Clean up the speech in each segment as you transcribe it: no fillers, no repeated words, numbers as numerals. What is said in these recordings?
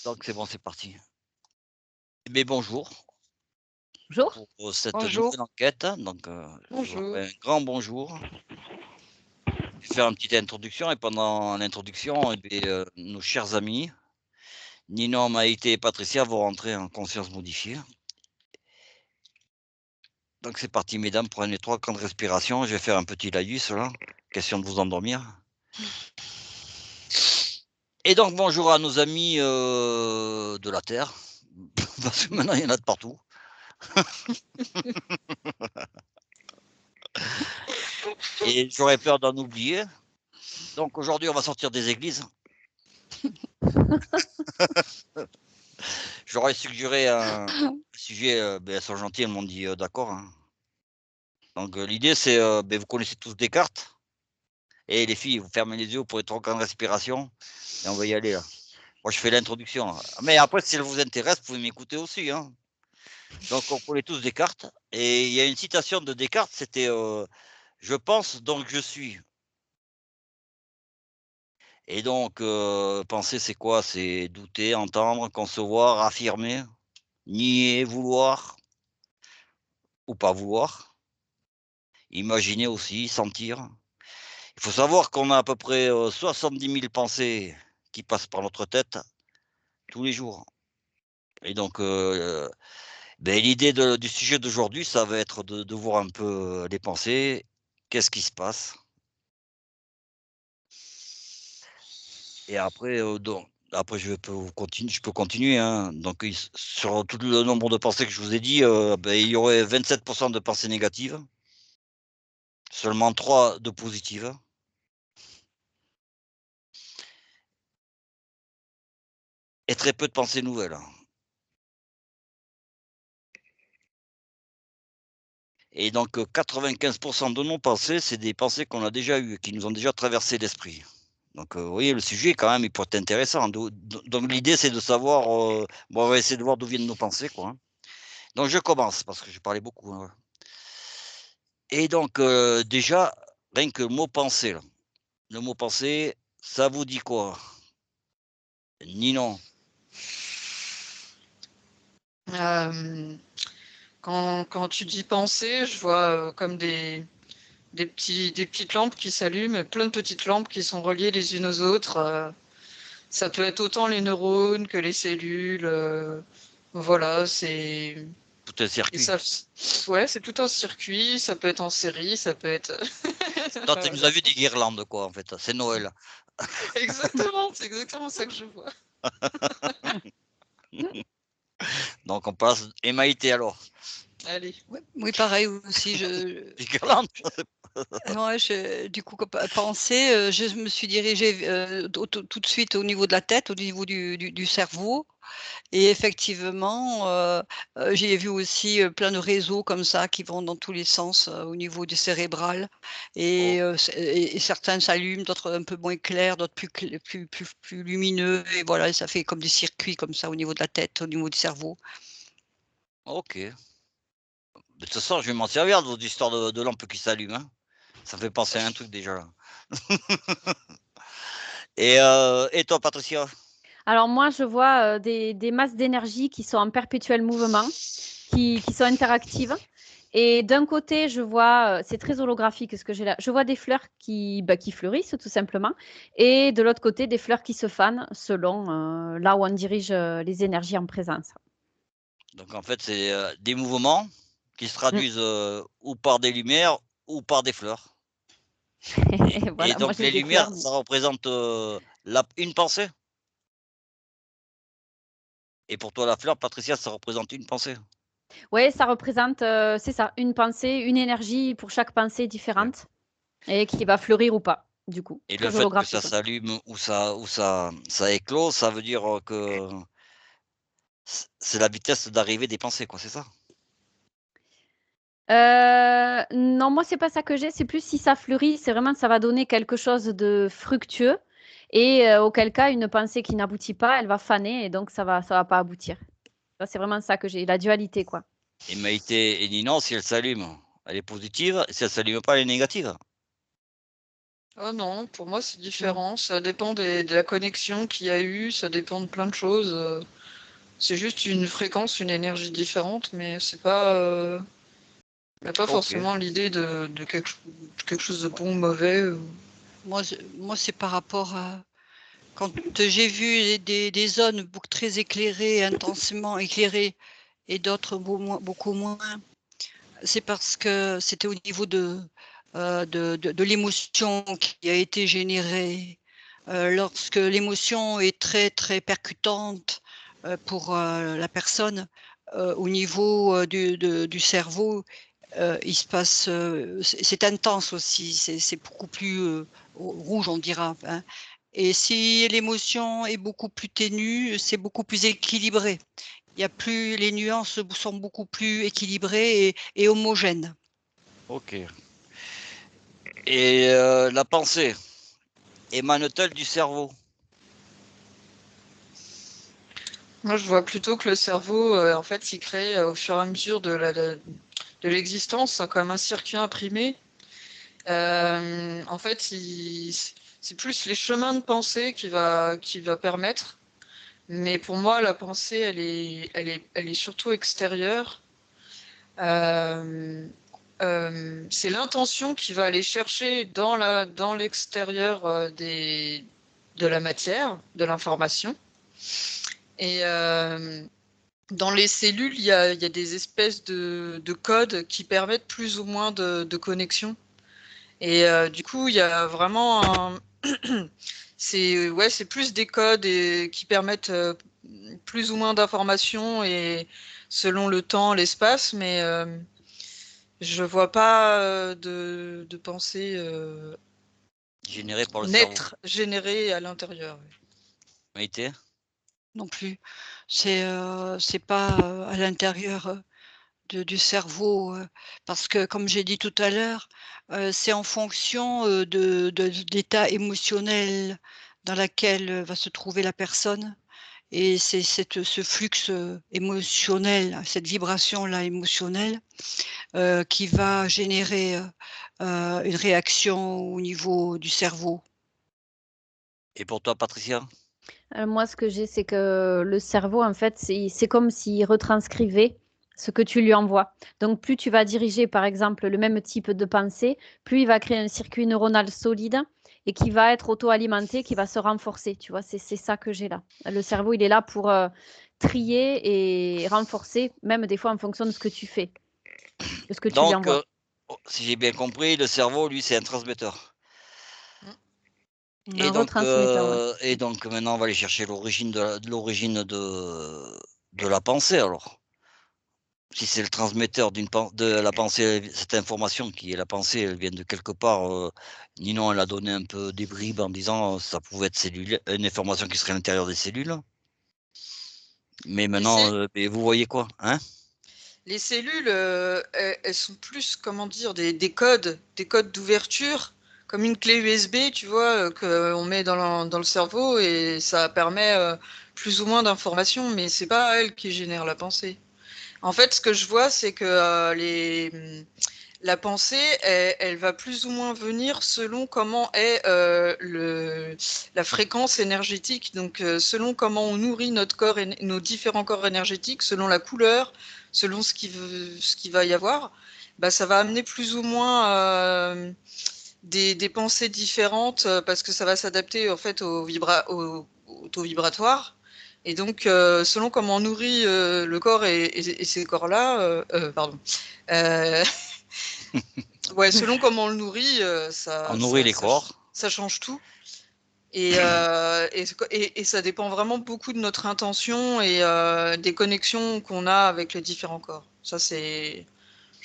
Donc c'est bon, c'est parti. Mais bonjour Bonjour. pour cette Bonjour. nouvelle enquête. Donc, je vous Bonjour. rappelle un grand bonjour. Je vais faire une petite introduction et pendant l'introduction, nos chers amis, Ninon, Maïté et Patricia vont rentrer en conscience modifiée. Donc c'est parti, mesdames, prenez 3 grandes respirations. Je vais faire un petit laïus là, question de vous endormir. Et donc bonjour à nos amis de la Terre, parce que maintenant il y en a de partout. Et j'aurais peur d'en oublier. Donc aujourd'hui, on va sortir des églises. J'aurais suggéré un sujet, elles sont gentilles, elles m'ont dit d'accord. Hein. Donc l'idée, c'est, vous connaissez tous Descartes. Et les filles, vous fermez les yeux, vous prenez 3 grandes respirations et on va y aller là. Moi, je fais l'introduction. Mais après, si elle vous intéresse, vous pouvez m'écouter aussi. Hein. Donc on connaît tous Descartes. Et il y a une citation de Descartes, c'était je pense, donc je suis. Et donc, penser, c'est quoi? C'est douter, entendre, concevoir, affirmer, nier, vouloir ou pas vouloir, imaginer aussi, sentir. Il faut savoir qu'on a à peu près 70 000 pensées qui passent par notre tête tous les jours. Et donc, l'idée du sujet d'aujourd'hui, ça va être de voir un peu les pensées, qu'est-ce qui se passe. Et après, après je peux continuer. Hein. Donc, sur tout le nombre de pensées que je vous ai dit, il y aurait 27% de pensées négatives, seulement 3 de positives. Et très peu de pensées nouvelles. Et donc 95% de nos pensées, c'est des pensées qu'on a déjà eues, qui nous ont déjà traversé l'esprit. Donc vous voyez, le sujet quand même, il peut être intéressant. Donc l'idée, c'est de savoir, on va essayer de voir d'où viennent nos pensées, quoi. Hein. Donc je commence, parce que j'ai parlé beaucoup. Hein. Et donc déjà, rien que le mot pensée, là. Le mot pensée, ça vous dit quoi? Ninon? Quand tu dis penser, je vois comme des petites lampes qui s'allument, plein de petites lampes qui sont reliées les unes aux autres. Ça peut être autant les neurones que les cellules. Voilà, c'est. Tout un Et circuit. ouais, c'est tout un circuit. Ça peut être en série, ça peut être. Toi, tu nous Voilà. as vu des guirlandes, quoi, en fait. C'est Noël. Exactement, c'est exactement ça que je vois. Donc on passe. Et Maïté alors? Allez. Ouais, oui, pareil aussi. Des guirlandes? Du coup, penser, je me suis dirigée tout de suite au niveau de la tête, au niveau du cerveau. Et effectivement, j'ai vu aussi plein de réseaux comme ça qui vont dans tous les sens au niveau du cérébral. Oh, Et certains s'allument, d'autres un peu moins clairs, d'autres plus lumineux. Et voilà, ça fait comme des circuits comme ça au niveau de la tête, au niveau du cerveau. ok. De toute façon, je vais m'en servir de votre histoire de lampe qui s'allume. Hein. Ça fait penser à un truc déjà. Là. Et toi, Patricia? Alors moi, je vois des masses d'énergie qui sont en perpétuel mouvement, qui sont interactives. Et d'un côté, je vois, c'est très holographique ce que j'ai là, je vois des fleurs qui fleurissent tout simplement. Et de l'autre côté, des fleurs qui se fanent selon là où on dirige les énergies en présence. Donc en fait, c'est des mouvements qui se Mm. traduisent ou par des lumières ou par des fleurs. Et Et voilà, moi donc j'ai les des fleurs. lumières, ça représente une pensée. Et pour toi, la fleur, Patricia, ça représente une pensée. Oui, ça représente, c'est ça, une pensée, une énergie pour chaque pensée Ok. différente et qui va fleurir ou pas, du coup. Et le Très fait que ça holographique. Ouais. s'allume ou ça éclose, ça veut dire que c'est la vitesse d'arrivée des pensées, quoi, c'est ça? Non, moi, c'est pas ça que j'ai. C'est plus si ça fleurit, c'est vraiment ça va donner quelque chose de fructueux et auquel cas, une pensée qui n'aboutit pas, elle va faner et donc ça va pas aboutir. Ça, c'est vraiment ça que j'ai, la dualité, quoi. Et Maïté et Ninon, si elle s'allume, elle est positive. Si elle s'allume pas, elle est négative. Oh non, pour moi c'est différent. Ça dépend de la connexion qu'il y a eu, ça dépend de plein de choses. C'est juste une fréquence, une énergie différente, mais c'est pas. Il n'y a pas Ok. forcément l'idée de quelque chose de bon ou mauvais. Moi, c'est par rapport à quand j'ai vu des zones très éclairées, intensément éclairées, et d'autres beaucoup moins. C'est parce que c'était au niveau de l'émotion qui a été générée. Lorsque l'émotion est très, très percutante pour la personne, au niveau du cerveau, il se passe, c'est intense aussi, c'est beaucoup plus rouge, on dira. Hein. Et si l'émotion est beaucoup plus ténue, c'est beaucoup plus équilibré. Les nuances sont beaucoup plus équilibrées et homogènes. Ok. Et la pensée émane-t-elle du cerveau? Moi, je vois plutôt que le cerveau, en fait, il crée au fur et à mesure de l'existence comme un circuit imprimé. En fait, c'est plus les chemins de pensée qui va permettre. Mais pour moi, la pensée, elle est surtout extérieure. C'est l'intention qui va aller chercher dans l'extérieur de la matière, de l'information. Et dans les cellules, il y a des espèces de codes qui permettent plus ou moins de connexion. Et du coup, il y a vraiment c'est plus des codes qui permettent plus ou moins d'informations et selon le temps, l'espace, mais je vois pas de pensée Générée par le cerveau. naître, générée à l'intérieur. Maïté? Non plus. C'est pas à l'intérieur du cerveau, parce que comme j'ai dit tout à l'heure, c'est en fonction de l'état émotionnel dans lequel va se trouver la personne. Et c'est ce flux émotionnel, cette vibration-là émotionnelle, qui va générer une réaction au niveau du cerveau. Et pour toi, Patricia? Moi, ce que j'ai, c'est que le cerveau, en fait, c'est comme s'il retranscrivait ce que tu lui envoies. Donc, plus tu vas diriger, par exemple, le même type de pensée, plus il va créer un circuit neuronal solide et qui va être auto-alimenté, qui va se renforcer. Tu vois, c'est ça que j'ai là. Le cerveau, il est là pour trier et renforcer, même des fois en fonction de ce que tu fais, de ce que tu lui Donc, envoies. si j'ai bien compris, le cerveau, lui, c'est un transmetteur. Un retransmetteur, ouais. Et donc maintenant, on va aller chercher l'origine de la pensée alors. Si c'est le transmetteur de la pensée, cette information qui est la pensée, elle vient de quelque part, Ninon, elle a donné un peu des bribes en disant, ça pouvait être une information qui serait à l'intérieur des cellules. Mais maintenant, et vous voyez quoi? Hein? Les cellules, elles sont plus, comment dire, des codes d'ouverture, comme une clé USB, tu vois, qu'on met dans le cerveau et ça permet plus ou moins d'informations, mais c'est pas elle qui génère la pensée. En fait, ce que je vois, c'est que la pensée, elle va plus ou moins venir selon comment est la fréquence énergétique. Donc, selon comment on nourrit notre corps et nos différents corps énergétiques, selon la couleur, selon ce qui va y avoir, bah, ça va amener plus ou moins des pensées différentes parce que ça va s'adapter en fait au taux vibratoire. Et donc, selon comment on nourrit le corps et ces corps-là, pardon. Ouais, selon comment on le nourrit, On nourrit les corps. ça change tout. Et ça dépend vraiment beaucoup de notre intention et des connexions qu'on a avec les différents corps. Ça, je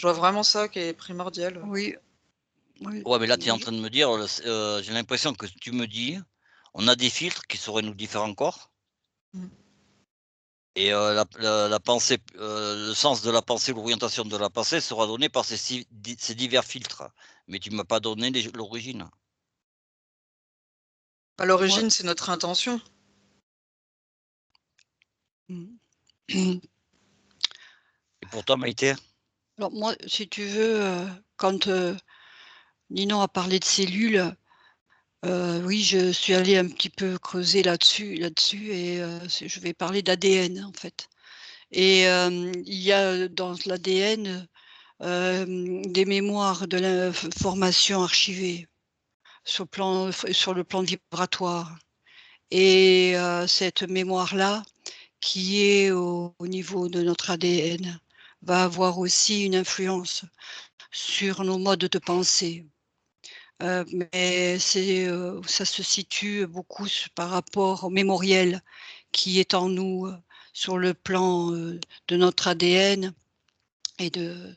vois vraiment ça qui est primordial. Oui, oui. Ouais, mais là, tu es en train de me dire, j'ai l'impression que tu me dis, on a des filtres qui seraient nos différents corps. Mm. Et la pensée, le sens de la pensée, l'orientation de la pensée sera donné par ces divers filtres. Mais tu m'as pas donné l'origine. À l'origine, c'est notre intention. Mmh. Et pour toi, Maïté? Alors moi, si tu veux, quand Ninon a parlé de cellules, Oui, je suis allée un petit peu creuser là-dessus et je vais parler d'ADN, en fait. Et il y a dans l'ADN, des mémoires de l'information archivée sur le plan vibratoire et cette mémoire-là, qui est au niveau de notre ADN, va avoir aussi une influence sur nos modes de pensée. Mais ça se situe beaucoup par rapport au mémoriel qui est en nous, sur le plan, de notre ADN et de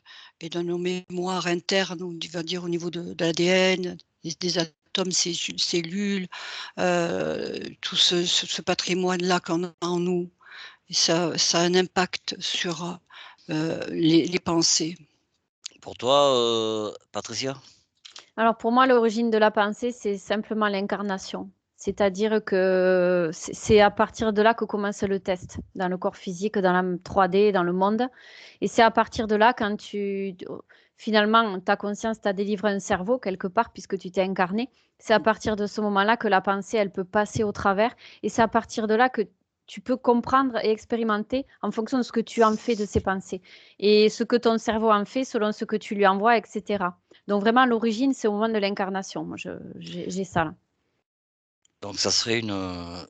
nos mémoires internes, on va dire au niveau de l'ADN, des atomes, cellules, tout ce patrimoine-là qu'on a en nous. Et ça a un impact sur, les pensées. Pour toi, Patricia? Alors pour moi, l'origine de la pensée, c'est simplement l'incarnation. C'est-à-dire que c'est à partir de là que commence le test, dans le corps physique, dans la 3D, dans le monde. Et c'est à partir de là, quand finalement, ta conscience t'a délivré un cerveau quelque part, puisque tu t'es incarné, c'est à partir de ce moment-là que la pensée, elle peut passer au travers. Et c'est à partir de là que tu peux comprendre et expérimenter en fonction de ce que tu en fais de ces pensées. Et ce que ton cerveau en fait selon ce que tu lui envoies, etc. Donc vraiment, l'origine, c'est au moment de l'incarnation. Moi, j'ai ça là. Donc ça serait un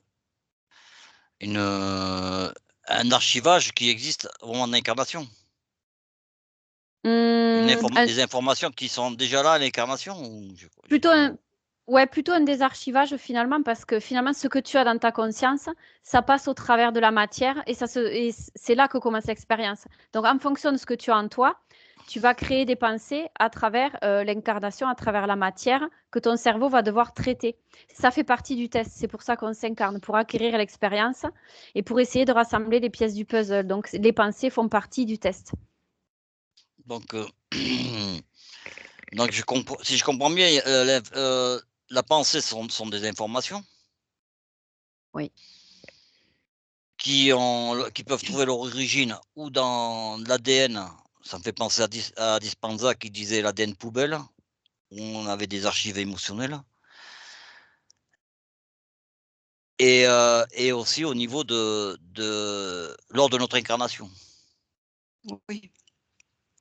archivage qui existe au moment de l'incarnation? Un- Des informations qui sont déjà là à l'incarnation ou plutôt plutôt un désarchivage finalement, parce que finalement, ce que tu as dans ta conscience, ça passe au travers de la matière et c'est là que commence l'expérience. Donc, en fonction de ce que tu as en toi, tu vas créer des pensées à travers l'incarnation, à travers la matière que ton cerveau va devoir traiter. Ça fait partie du test. C'est pour ça qu'on s'incarne, pour acquérir l'expérience et pour essayer de rassembler les pièces du puzzle. Donc, les pensées font partie du test. donc donc si je comprends bien, la pensée sont des informations Oui. qui peuvent trouver leur origine ou dans l'ADN. Ça me fait penser à Dispenza qui disait l'ADN poubelle, où on avait des archives émotionnelles. Et aussi au niveau lors de notre incarnation. Oui.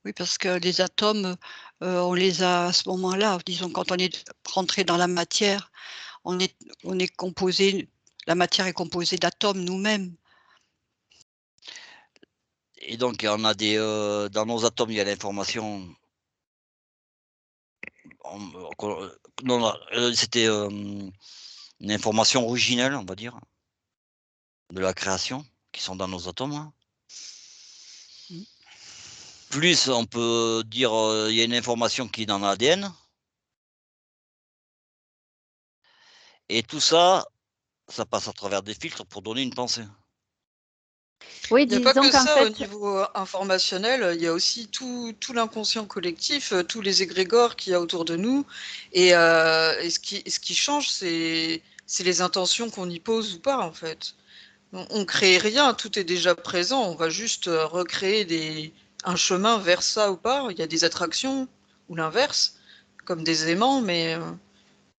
Oui, parce que les atomes, on les a à ce moment-là. Disons, quand on est rentré dans la matière, on est composé, la matière est composée d'atomes nous-mêmes. Et donc on a dans nos atomes, il y a l'information. C'était, une information originelle, on va dire, de la création, qui sont dans nos atomes, hein. Mmh. Plus on peut dire, il y a une information qui est dans l'ADN. Et tout ça, ça passe à travers des filtres pour donner une pensée. Oui, Il n'y a pas disons que qu'en ça au fait, niveau informationnel, il y a aussi tout l'inconscient collectif, tous les égrégores qu'il y a autour de nous. Et ce qui change, c'est les intentions qu'on y pose ou pas, en fait. On crée rien, tout est déjà présent. On va juste recréer un chemin vers ça ou pas. Il y a des attractions ou l'inverse, comme des aimants, mais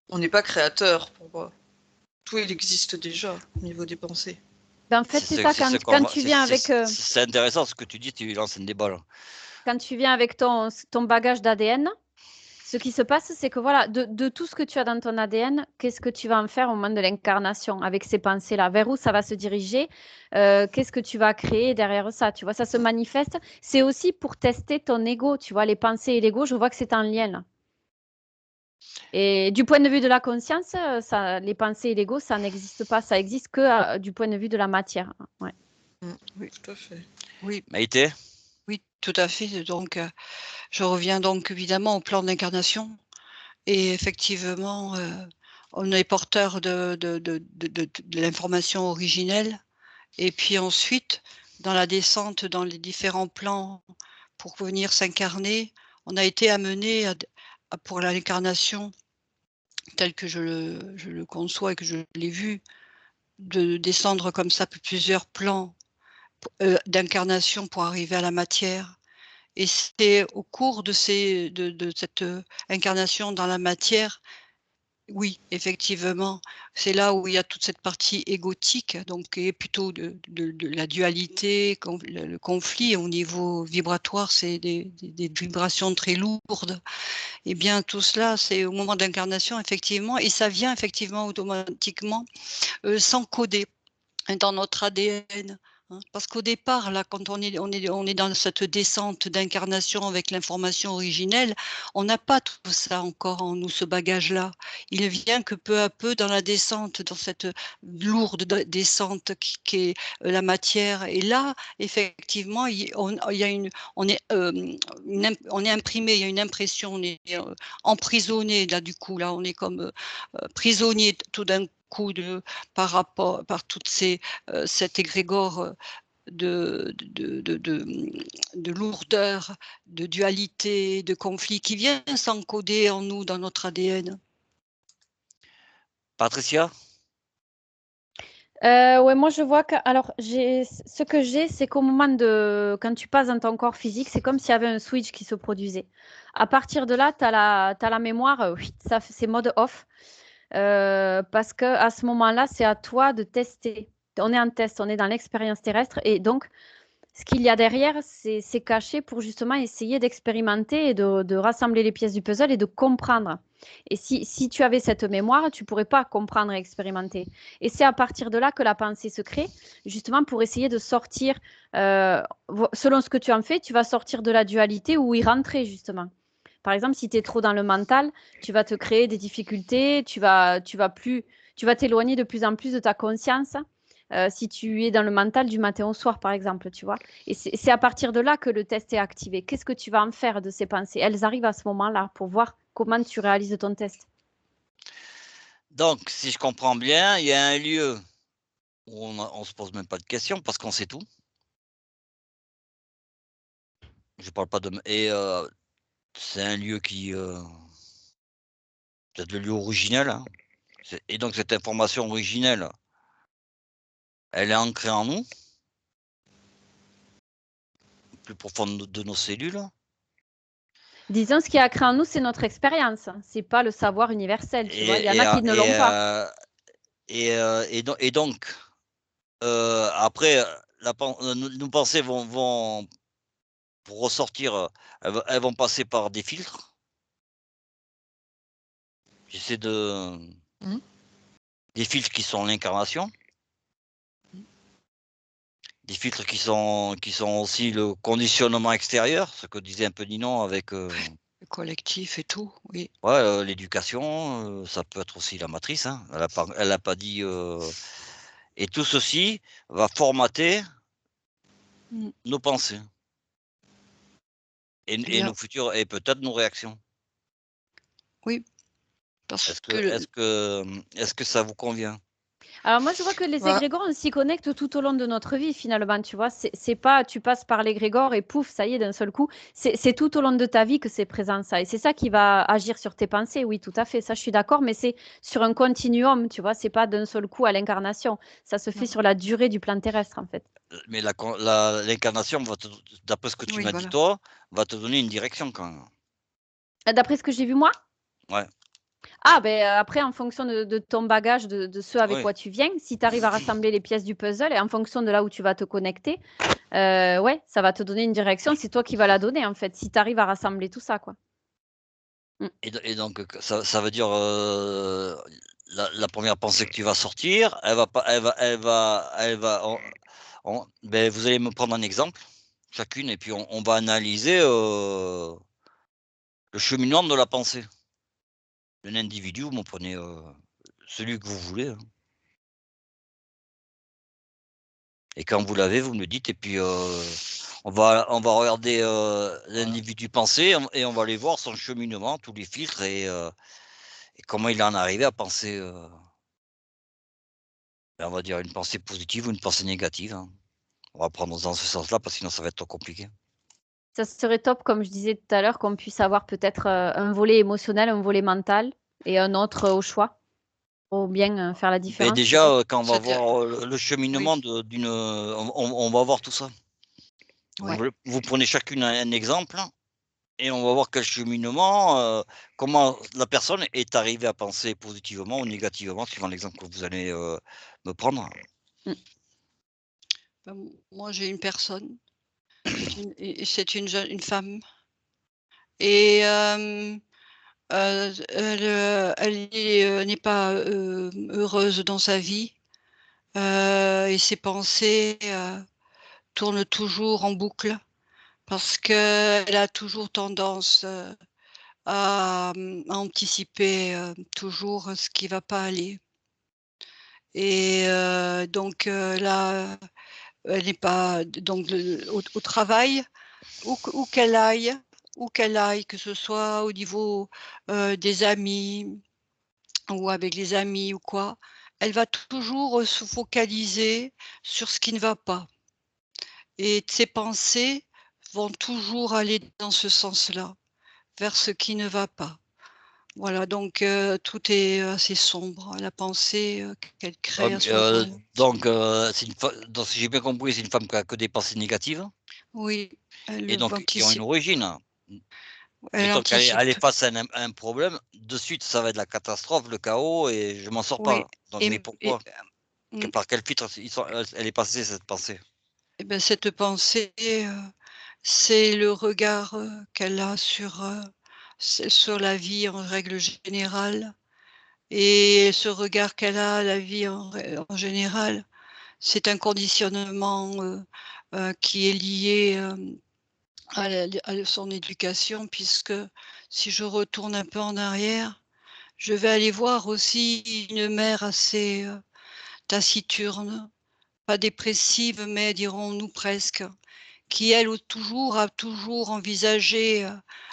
on n'est pas créateur pour moi. Tout il existe déjà au niveau des pensées. en fait, c'est ça, quand tu viens avec, C'est intéressant ce que tu dis, tu lances une débat là. quand tu viens avec ton bagage d'ADN, ce qui se passe, c'est que voilà, de tout ce que tu as dans ton ADN, qu'est-ce que tu vas en faire au moment de l'incarnation avec ces pensées-là? Vers où ça va se diriger? Qu'est-ce que tu vas créer derrière ça? Tu vois, ça se manifeste. C'est aussi pour tester ton ego. Tu vois, les pensées et l'ego, je vois que c'est en lien là. Et du point de vue de la conscience, les pensées et l'ego, ça n'existe pas. Ça existe que du point de vue de la matière. Ouais. Oui, Tout à fait. oui, Maïté? oui, tout à fait. Donc, je reviens donc évidemment au plan d'incarnation et effectivement, on est porteur de l'information originelle et puis ensuite, dans la descente dans les différents plans pour venir s'incarner, on a été amené pour l'incarnation telle que je le conçois et que je l'ai vu, de descendre comme ça plusieurs plans, d'incarnation pour arriver à la matière. Et c'est au cours de cette, incarnation dans la matière Oui, effectivement, c'est là où il y a toute cette partie égotique, donc qui est plutôt de la dualité, le conflit au niveau vibratoire, c'est des vibrations très lourdes. Et bien tout cela, c'est au moment d'incarnation effectivement et ça vient effectivement automatiquement, sans coder. Dans notre ADN, hein. Parce qu'au départ, là, quand on est dans cette descente d'incarnation avec l'information originelle, on n'a pas tout ça encore en nous, ce bagage-là. Il vient que peu à peu dans la descente, dans cette lourde descente qui est la matière. Et là, effectivement, il y a on est, on est imprimé, il y a une impression, on est emprisonné, là, du coup, là, on est comme prisonnier tout d'un coup par toutes ces cet égrégore de lourdeur, de dualité, de conflit qui vient s'encoder en nous, dans notre ADN. Patricia? Ouais, moi je vois que alors ce que j'ai, c'est qu'au moment de quand tu passes dans ton corps physique, c'est comme s'il y avait un switch qui se produisait. À partir de là, tu as la mémoire, c'est mode off. Parce que à ce moment-là, c'est à toi de tester. On est en test, on est dans l'expérience terrestre et donc ce qu'il y a derrière, c'est caché pour justement essayer d'expérimenter et de rassembler les pièces du puzzle et de comprendre. Et si tu avais cette mémoire, tu ne pourrais pas comprendre et expérimenter. Et c'est à partir de là que la pensée se crée, justement pour essayer de sortir, selon ce que tu en fais, tu vas sortir de la dualité ou y rentrer, justement. Par exemple, si tu es trop dans le mental, tu vas te créer des difficultés, tu vas t'éloigner de plus en plus de ta conscience si tu es dans le mental du matin au soir, par exemple, tu vois. Et c'est à partir de là que le test est activé. Qu'est-ce que tu vas en faire de ces pensées? Elles arrivent à ce moment-là pour voir comment tu réalises ton test. Donc, si je comprends bien, il y a un lieu où on se pose même pas de questions parce qu'on sait tout. Je parle pas de et c'est un lieu qui, peut-être le lieu originel, hein. Et donc cette information originelle, elle est ancrée en nous, plus profonde de nos cellules. Disons, ce qui a créé en nous, c'est notre expérience. C'est pas le savoir universel, tu vois. Il y en a qui ne l'ont pas. Et donc, après, nos pensées vont pour ressortir, elles vont passer par des filtres. J'essaie de Mmh. Des filtres qui sont l'incarnation. Des filtres qui sont aussi le conditionnement extérieur, ce que disait un peu Ninon avec, Le collectif et tout, oui. ouais, l'éducation, ça peut être aussi la matrice, hein. Elle a pas dit, et tout ceci va formater Mmh. nos pensées et Bien, nos futures et peut-être nos réactions. oui, parce Est-ce que que est-ce que, est-ce que ça vous convient? Alors moi, je vois que les Bah, égrégores, on s'y connecte tout au long de notre vie, finalement, tu vois. C'est pas, tu passes par l'égrégore et pouf, ça y est, d'un seul coup. C'est tout au long de ta vie que c'est présent, ça. Et c'est ça qui va agir sur tes pensées, oui, tout à fait. Ça, je suis d'accord, mais c'est sur un continuum, tu vois. C'est pas d'un seul coup à l'incarnation. Ça se fait mmh. sur la durée du plan terrestre, en fait. Mais l'incarnation va te d'après ce que tu oui, m'as dit voilà. toi, va te donner une direction quand même. D'après ce que j'ai vu, moi, Ouais, ah, ben après, en fonction de ton bagage, de ce avec oui. quoi tu viens, si tu arrives à rassembler les pièces du puzzle et en fonction de là où tu vas te connecter, ouais, ça va te donner une direction. C'est toi qui vas la donner, en fait, si tu arrives à rassembler tout ça, quoi. Mm. Et donc, ça veut dire, la 1re pensée que tu vas sortir, elle va pas elle va beh, vous allez me prendre un exemple, chacune et puis on va analyser, le cheminement de la pensée. Un individu, vous m'en prenez, celui que vous voulez, hein, et quand vous l'avez, vous me le dites et puis, on va regarder, l'individu penser et on va aller voir son cheminement, tous les filtres et comment il en est arrivé à penser, on va dire une pensée positive ou une pensée négative, hein. On va prendre dans ce sens-là parce que sinon ça va être trop compliqué. Ça serait top, comme je disais tout à l'heure, qu'on puisse avoir peut-être un volet émotionnel, un volet mental et un autre au choix pour bien faire la Beh, différence, déjà, peut-être. quand on va C'est-à-dire voir, le oui. cheminement d'une, on va voir tout ça. Oui, Vous prenez chacune un exemple et on va voir quel cheminement, comment la personne est arrivée à penser positivement ou négativement, suivant l'exemple que vous allez, me prendre. Ben, moi, j'ai une personne, c'est une femme et n'est pas, heureuse dans sa vie, et ses pensées, tournent toujours en boucle parce qu'elle a toujours tendance, à anticiper, toujours ce qui va pas aller et donc là, elle n'est pas donc au travail, où qu'elle aille, que ce soit au niveau, des amis ou avec les amis ou quoi, elle va toujours, se focaliser sur ce qui ne va pas et ses pensées vont toujours aller dans ce sens-là, vers ce qui ne va pas. Voilà, donc tout est assez sombre, la pensée, qu'elle crée à ce moment-là. Donc si j'ai bien compris, c'est une femme qui a que des pensées négatives Oui, et elle donc qui ont une anticipe, origine. elle Mettons qu'elle est anticipe. face à un problème, de suite, ça va être la catastrophe, le chaos et je m'en sors Oui pas. Donc mais et pourquoi? mmh Par quel filtre elle est passée cette pensée? et bah, cette pensée, c'est le regard, qu'elle a sur la vie en règle générale et ce regard qu'elle a, la vie en général, c'est un conditionnement, qui est lié, à son éducation puisque si je retourne un peu en arrière, je vais aller voir aussi une mère assez, taciturne, pas dépressive, mais dirons-nous presque, qui elle a toujours envisagé,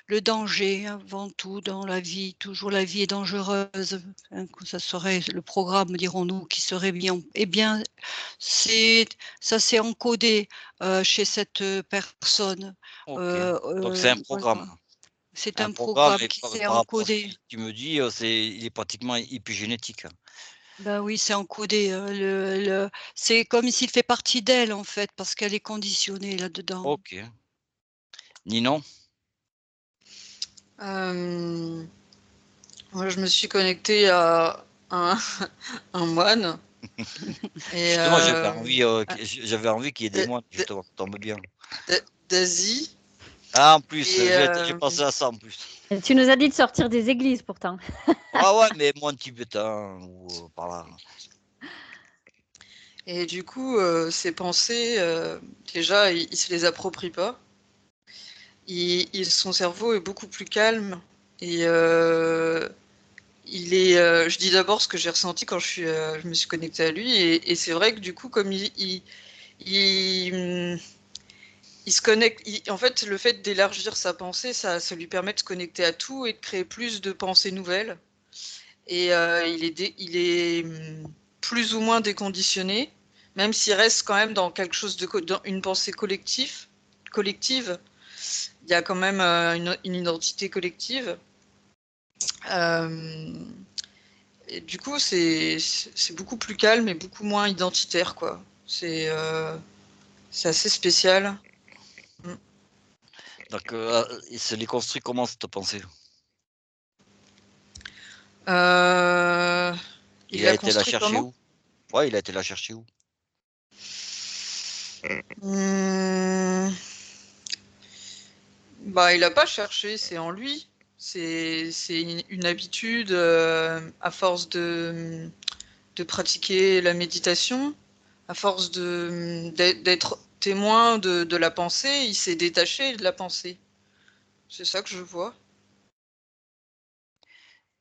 le danger avant tout dans la vie. Toujours la vie est dangereuse, hein, que ça serait le programme, dirons-nous, qui serait bien eh bien, c'est ça s'est encodé, chez cette, personne, OK. Donc c'est un programme. voilà. C'est Un un programme programme et qui s'est par rapport à ce que encodé. tu me dis, il est pratiquement épigénétique. Bah, oui, c'est encodé, c'est comme s'il fait partie d'elle, en fait, parce qu'elle est conditionnée là-dedans. OK. Ninon? Moi, je me suis connectée à un, un moine et Justement, j'avais envie qu'il y ait des d- moines, d- justement, ça tombe bien. d'Asie. Ah, en plus, Et j'ai pensé à ça en plus. Tu nous as dit de sortir des églises pourtant. Ah ouais, mais moine tibétain ou par là. Et du coup, ces pensées, déjà, il se les approprie pas. Son cerveau est beaucoup plus calme et je dis d'abord ce que j'ai ressenti quand je me suis connectée à lui et c'est vrai que du coup, comme il, il se connecte, en fait, le fait d'élargir sa pensée, ça lui permet de se connecter à tout et de créer plus de pensées nouvelles. Et il est plus ou moins déconditionné, même s'il reste quand même dans quelque chose dans une pensée collective. Il y a quand même une identité collective. Euh, et du coup, c'est beaucoup plus calme et beaucoup moins identitaire, quoi. C'est assez spécial. Mm. Donc, il se les construit comment cette pensée? Euh, il Il a l'a été la construit chercher comment? où? Ouais, il a été la chercher où? Hmm, Bah, il a pas cherché, c'est en lui. C'est une habitude à force de pratiquer la méditation, à force d'être témoin de la pensée, il s'est détaché de la pensée. C'est ça que je vois.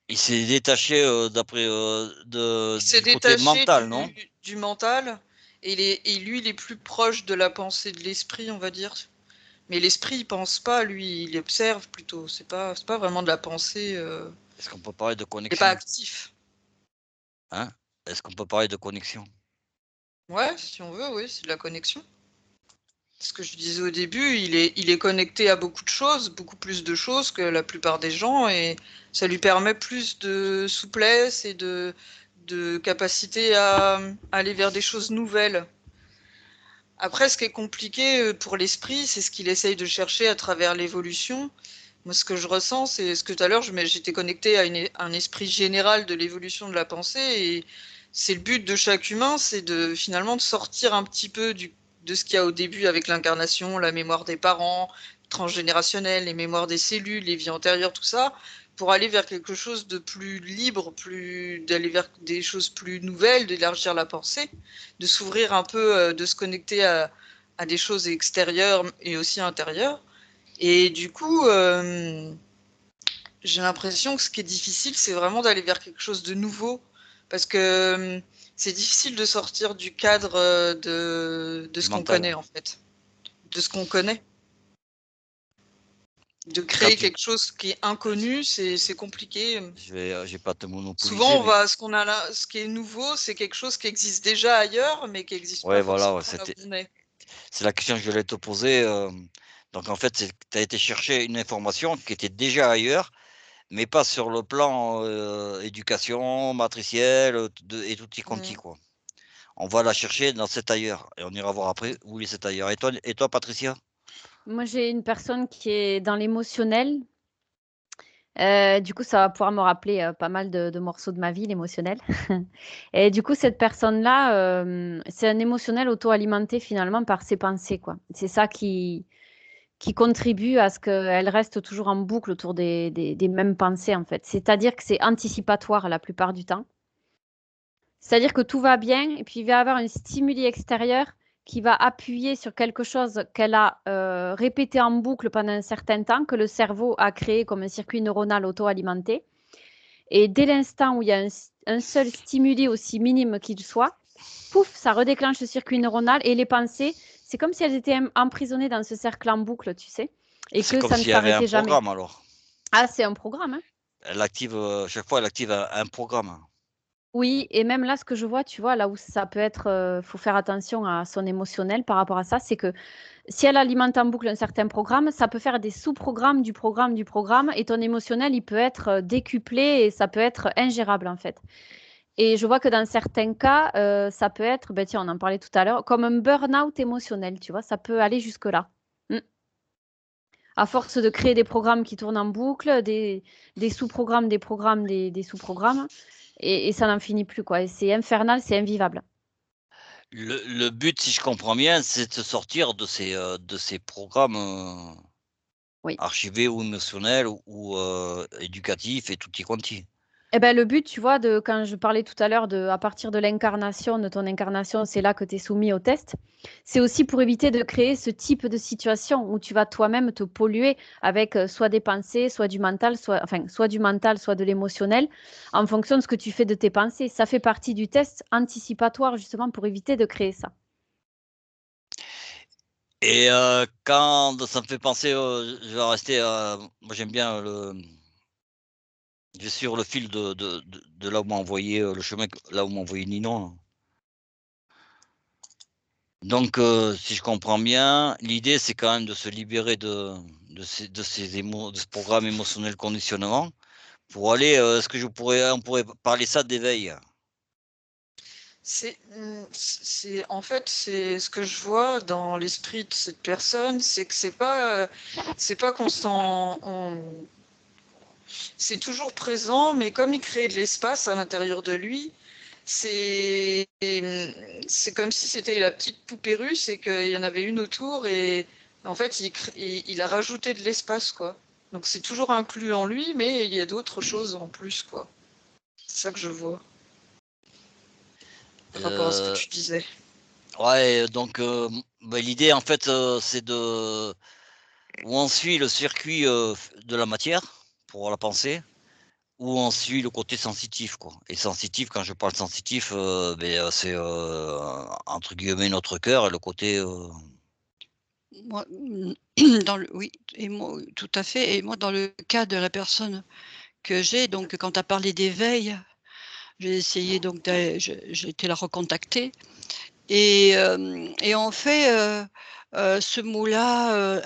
Il s'est détaché, d'après, Il s'est du côté détaché mental, non? du mental et lui, il est plus proche de la pensée, de l'esprit, on va dire. Mais l'esprit, il pense pas, lui, il observe plutôt. C'est pas vraiment de la pensée. Est-ce qu'on peut parler de Il n'est pas connexion? actif. Hein? Est-ce qu'on peut parler de connexion? Ouais, si on veut, oui, c'est de la connexion. Ce que je disais au début, il est connecté à beaucoup de choses, beaucoup plus de choses que la plupart des gens, et ça lui permet plus de souplesse et de capacité à aller vers des choses nouvelles. Après, ce qui est compliqué pour l'esprit, c'est ce qu'il essaye de chercher à travers l'évolution, Moi, ce que je ressens, c'est ce que tout à l'heure, j'étais connectée à un esprit général de l'évolution de la pensée, et c'est le but de chaque humain, c'est finalement de sortir un petit peu de ce qu'il y a au début avec l'incarnation, la mémoire des parents, transgénérationnelle, les mémoires des cellules, les vies antérieures, tout ça, pour aller vers quelque chose de plus libre, d'aller vers des choses plus nouvelles, d'élargir la pensée, de s'ouvrir un peu, de se connecter à des choses extérieures et aussi intérieures. Et du coup, j'ai l'impression que ce qui est difficile, c'est vraiment d'aller vers quelque chose de nouveau, parce que c'est difficile de sortir du cadre de ce qu'on connaît, en fait, de ce qu'on connaît. De créer quelque chose qui est inconnu, c'est compliqué. Je vais pas te monopoliser. Souvent, ce qu'on a là, ce qui est nouveau, c'est quelque chose qui existe déjà ailleurs, mais qui n'existe pas forcément là où on est. C'est la question que je voulais te poser. Donc en fait, tu as été chercher une information qui était déjà ailleurs, mais pas sur le plan éducation, matricielle et tutti quanti, quoi. On va la chercher dans cet ailleurs et on ira voir après où est cet ailleurs. Et toi, Patricia? Moi, j'ai une personne qui est dans l'émotionnel. Du coup, ça va pouvoir me rappeler pas mal de morceaux de ma vie, l'émotionnel. Et du coup, cette personne-là, c'est un émotionnel auto-alimenté finalement par ses pensées, quoi. C'est ça qui contribue à ce qu'elle reste toujours en boucle autour des mêmes pensées, en fait. C'est-à-dire que c'est anticipatoire la plupart du temps. C'est-à-dire que tout va bien, et puis il va y avoir un stimuli extérieur qui va appuyer sur quelque chose qu'elle a répété en boucle pendant un certain temps, que le cerveau a créé comme un circuit neuronal auto-alimenté. Et dès l'instant où il y a un seul stimuli, aussi minime qu'il soit, pouf, ça redéclenche le circuit neuronal, et les pensées, c'est comme si elles étaient emprisonnées dans ce cercle en boucle, tu sais, et que ça ne s'arrêtait jamais. Programme, alors. Ah, c'est un programme, hein. Elle active, chaque fois, elle active un programme. Oui, et même là, ce que je vois, tu vois, là où ça peut être, faut faire attention à son émotionnel par rapport à ça, c'est que si elle alimente en boucle un certain programme, ça peut faire des sous-programmes du programme du programme, et ton émotionnel, il peut être décuplé et ça peut être ingérable en fait. Et je vois que dans certains cas, ça peut être, ben tiens, on en parlait tout à l'heure, comme un burn-out émotionnel, tu vois, ça peut aller jusque-là. À force de créer des programmes qui tournent en boucle, des sous-programmes, des programmes, des sous-programmes, et ça n'en finit plus, quoi. Et c'est infernal, c'est invivable. Le but, si je comprends bien, c'est de se sortir de ces programmes Oui. archivés ou émotionnels ou éducatifs et tutti quanti. Eh ben, le but, tu vois, quand je parlais tout à l'heure à partir de l'incarnation, de ton incarnation, c'est là que tu es soumis au test. C'est aussi pour éviter de créer ce type de situation où tu vas toi-même te polluer avec soit des pensées, soit du mental, soit du mental, soit de l'émotionnel, en fonction de ce que tu fais de tes pensées. Ça fait partie du test anticipatoire, justement, pour éviter de créer ça. Et quand ça me fait penser, je vais rester, moi j'aime bien je vais suivre le fil de là où m'a envoyé, le chemin là où m'a envoyé Ninon. Donc si je comprends bien, l'idée c'est quand même de se libérer de ce programme émotionnel conditionnement pour aller, est-ce que on pourrait parler ça d'éveil? En fait, c'est ce que je vois dans l'esprit de cette personne, c'est que c'est pas constant. C'est toujours présent, mais comme il crée de l'espace à l'intérieur de lui, c'est comme si c'était la petite poupée russe et qu'il y en avait une autour, et en fait, il a rajouté de l'espace, quoi. Donc c'est toujours inclus en lui, mais il y a d'autres choses en plus, quoi. C'est ça que je vois. Par rapport à ce que tu disais. Ouais, donc l'idée en fait, c'est où on suit le circuit, de la matière pour la pensée, ou on suit le côté sensitif, quoi. Et sensitif, quand je parle sensitif, c'est, entre guillemets «notre cœur» et le côté, Moi, oui, et moi, tout à fait, et moi, dans le cas de la personne que j'ai, donc quand tu as parlé d'éveil, j'ai essayé donc j'ai été la recontacter, et en fait, ce mot-là,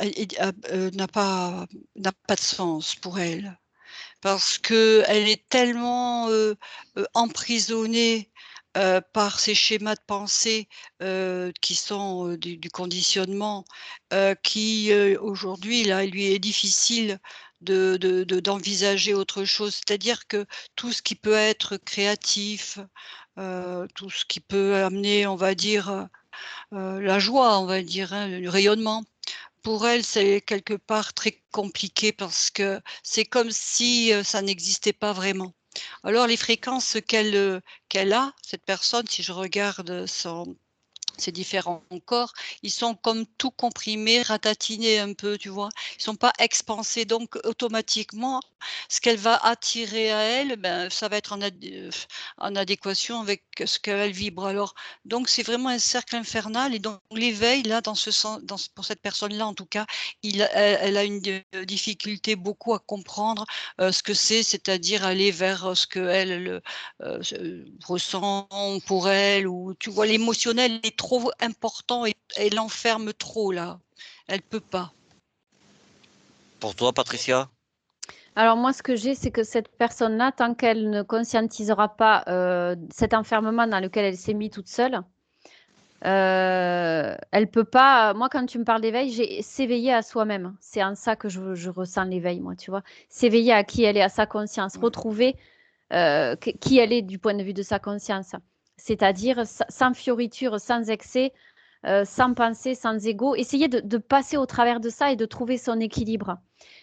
n'a pas de sens pour elle. Parce qu'elle est tellement, emprisonnée, par ces schémas de pensée, qui sont, du conditionnement, qui, aujourd'hui, là, il lui est difficile d'envisager autre chose. C'est-à-dire que tout ce qui peut être créatif, tout ce qui peut amener, on va dire, la joie, on va dire, hein, le rayonnement. Pour elle, c'est quelque part très compliqué parce que c'est comme si, ça n'existait pas vraiment. Alors les fréquences qu'elle a, cette personne, si je regarde ces différents corps, ils sont comme tout comprimés, ratatinés un peu, tu vois? Ils sont pas expansés, donc automatiquement, ce qu'elle va attirer à elle, ben, ça va être en adéquation avec ce qu'elle vibre. Alors, donc c'est vraiment un cercle infernal et donc l'éveil là, dans ce sens pour cette personne-là en tout cas, elle a une difficulté beaucoup à comprendre, ce que c'est-à-dire aller vers, ce qu'elle, ressent pour elle ou tu vois? L'émotionnel est trop important et elle l'enferme trop là. Elle peut pas. Pour toi, Patricia? Alors moi, ce que j'ai, c'est que cette personne-là, tant qu'elle ne conscientisera pas cet enfermement dans lequel elle s'est mise toute seule, elle peut pas. Moi, quand tu me parles d'éveil, j'ai s'éveiller à soi-même. C'est en ça que je ressens l'éveil, moi, tu vois. S'éveiller à qui elle est, à sa conscience, Ouais. retrouver qui elle est du point de vue de sa conscience. C'est-à-dire sans fioriture, sans excès, sans pensée, sans ego. Essayer de passer au travers de ça et de trouver son équilibre.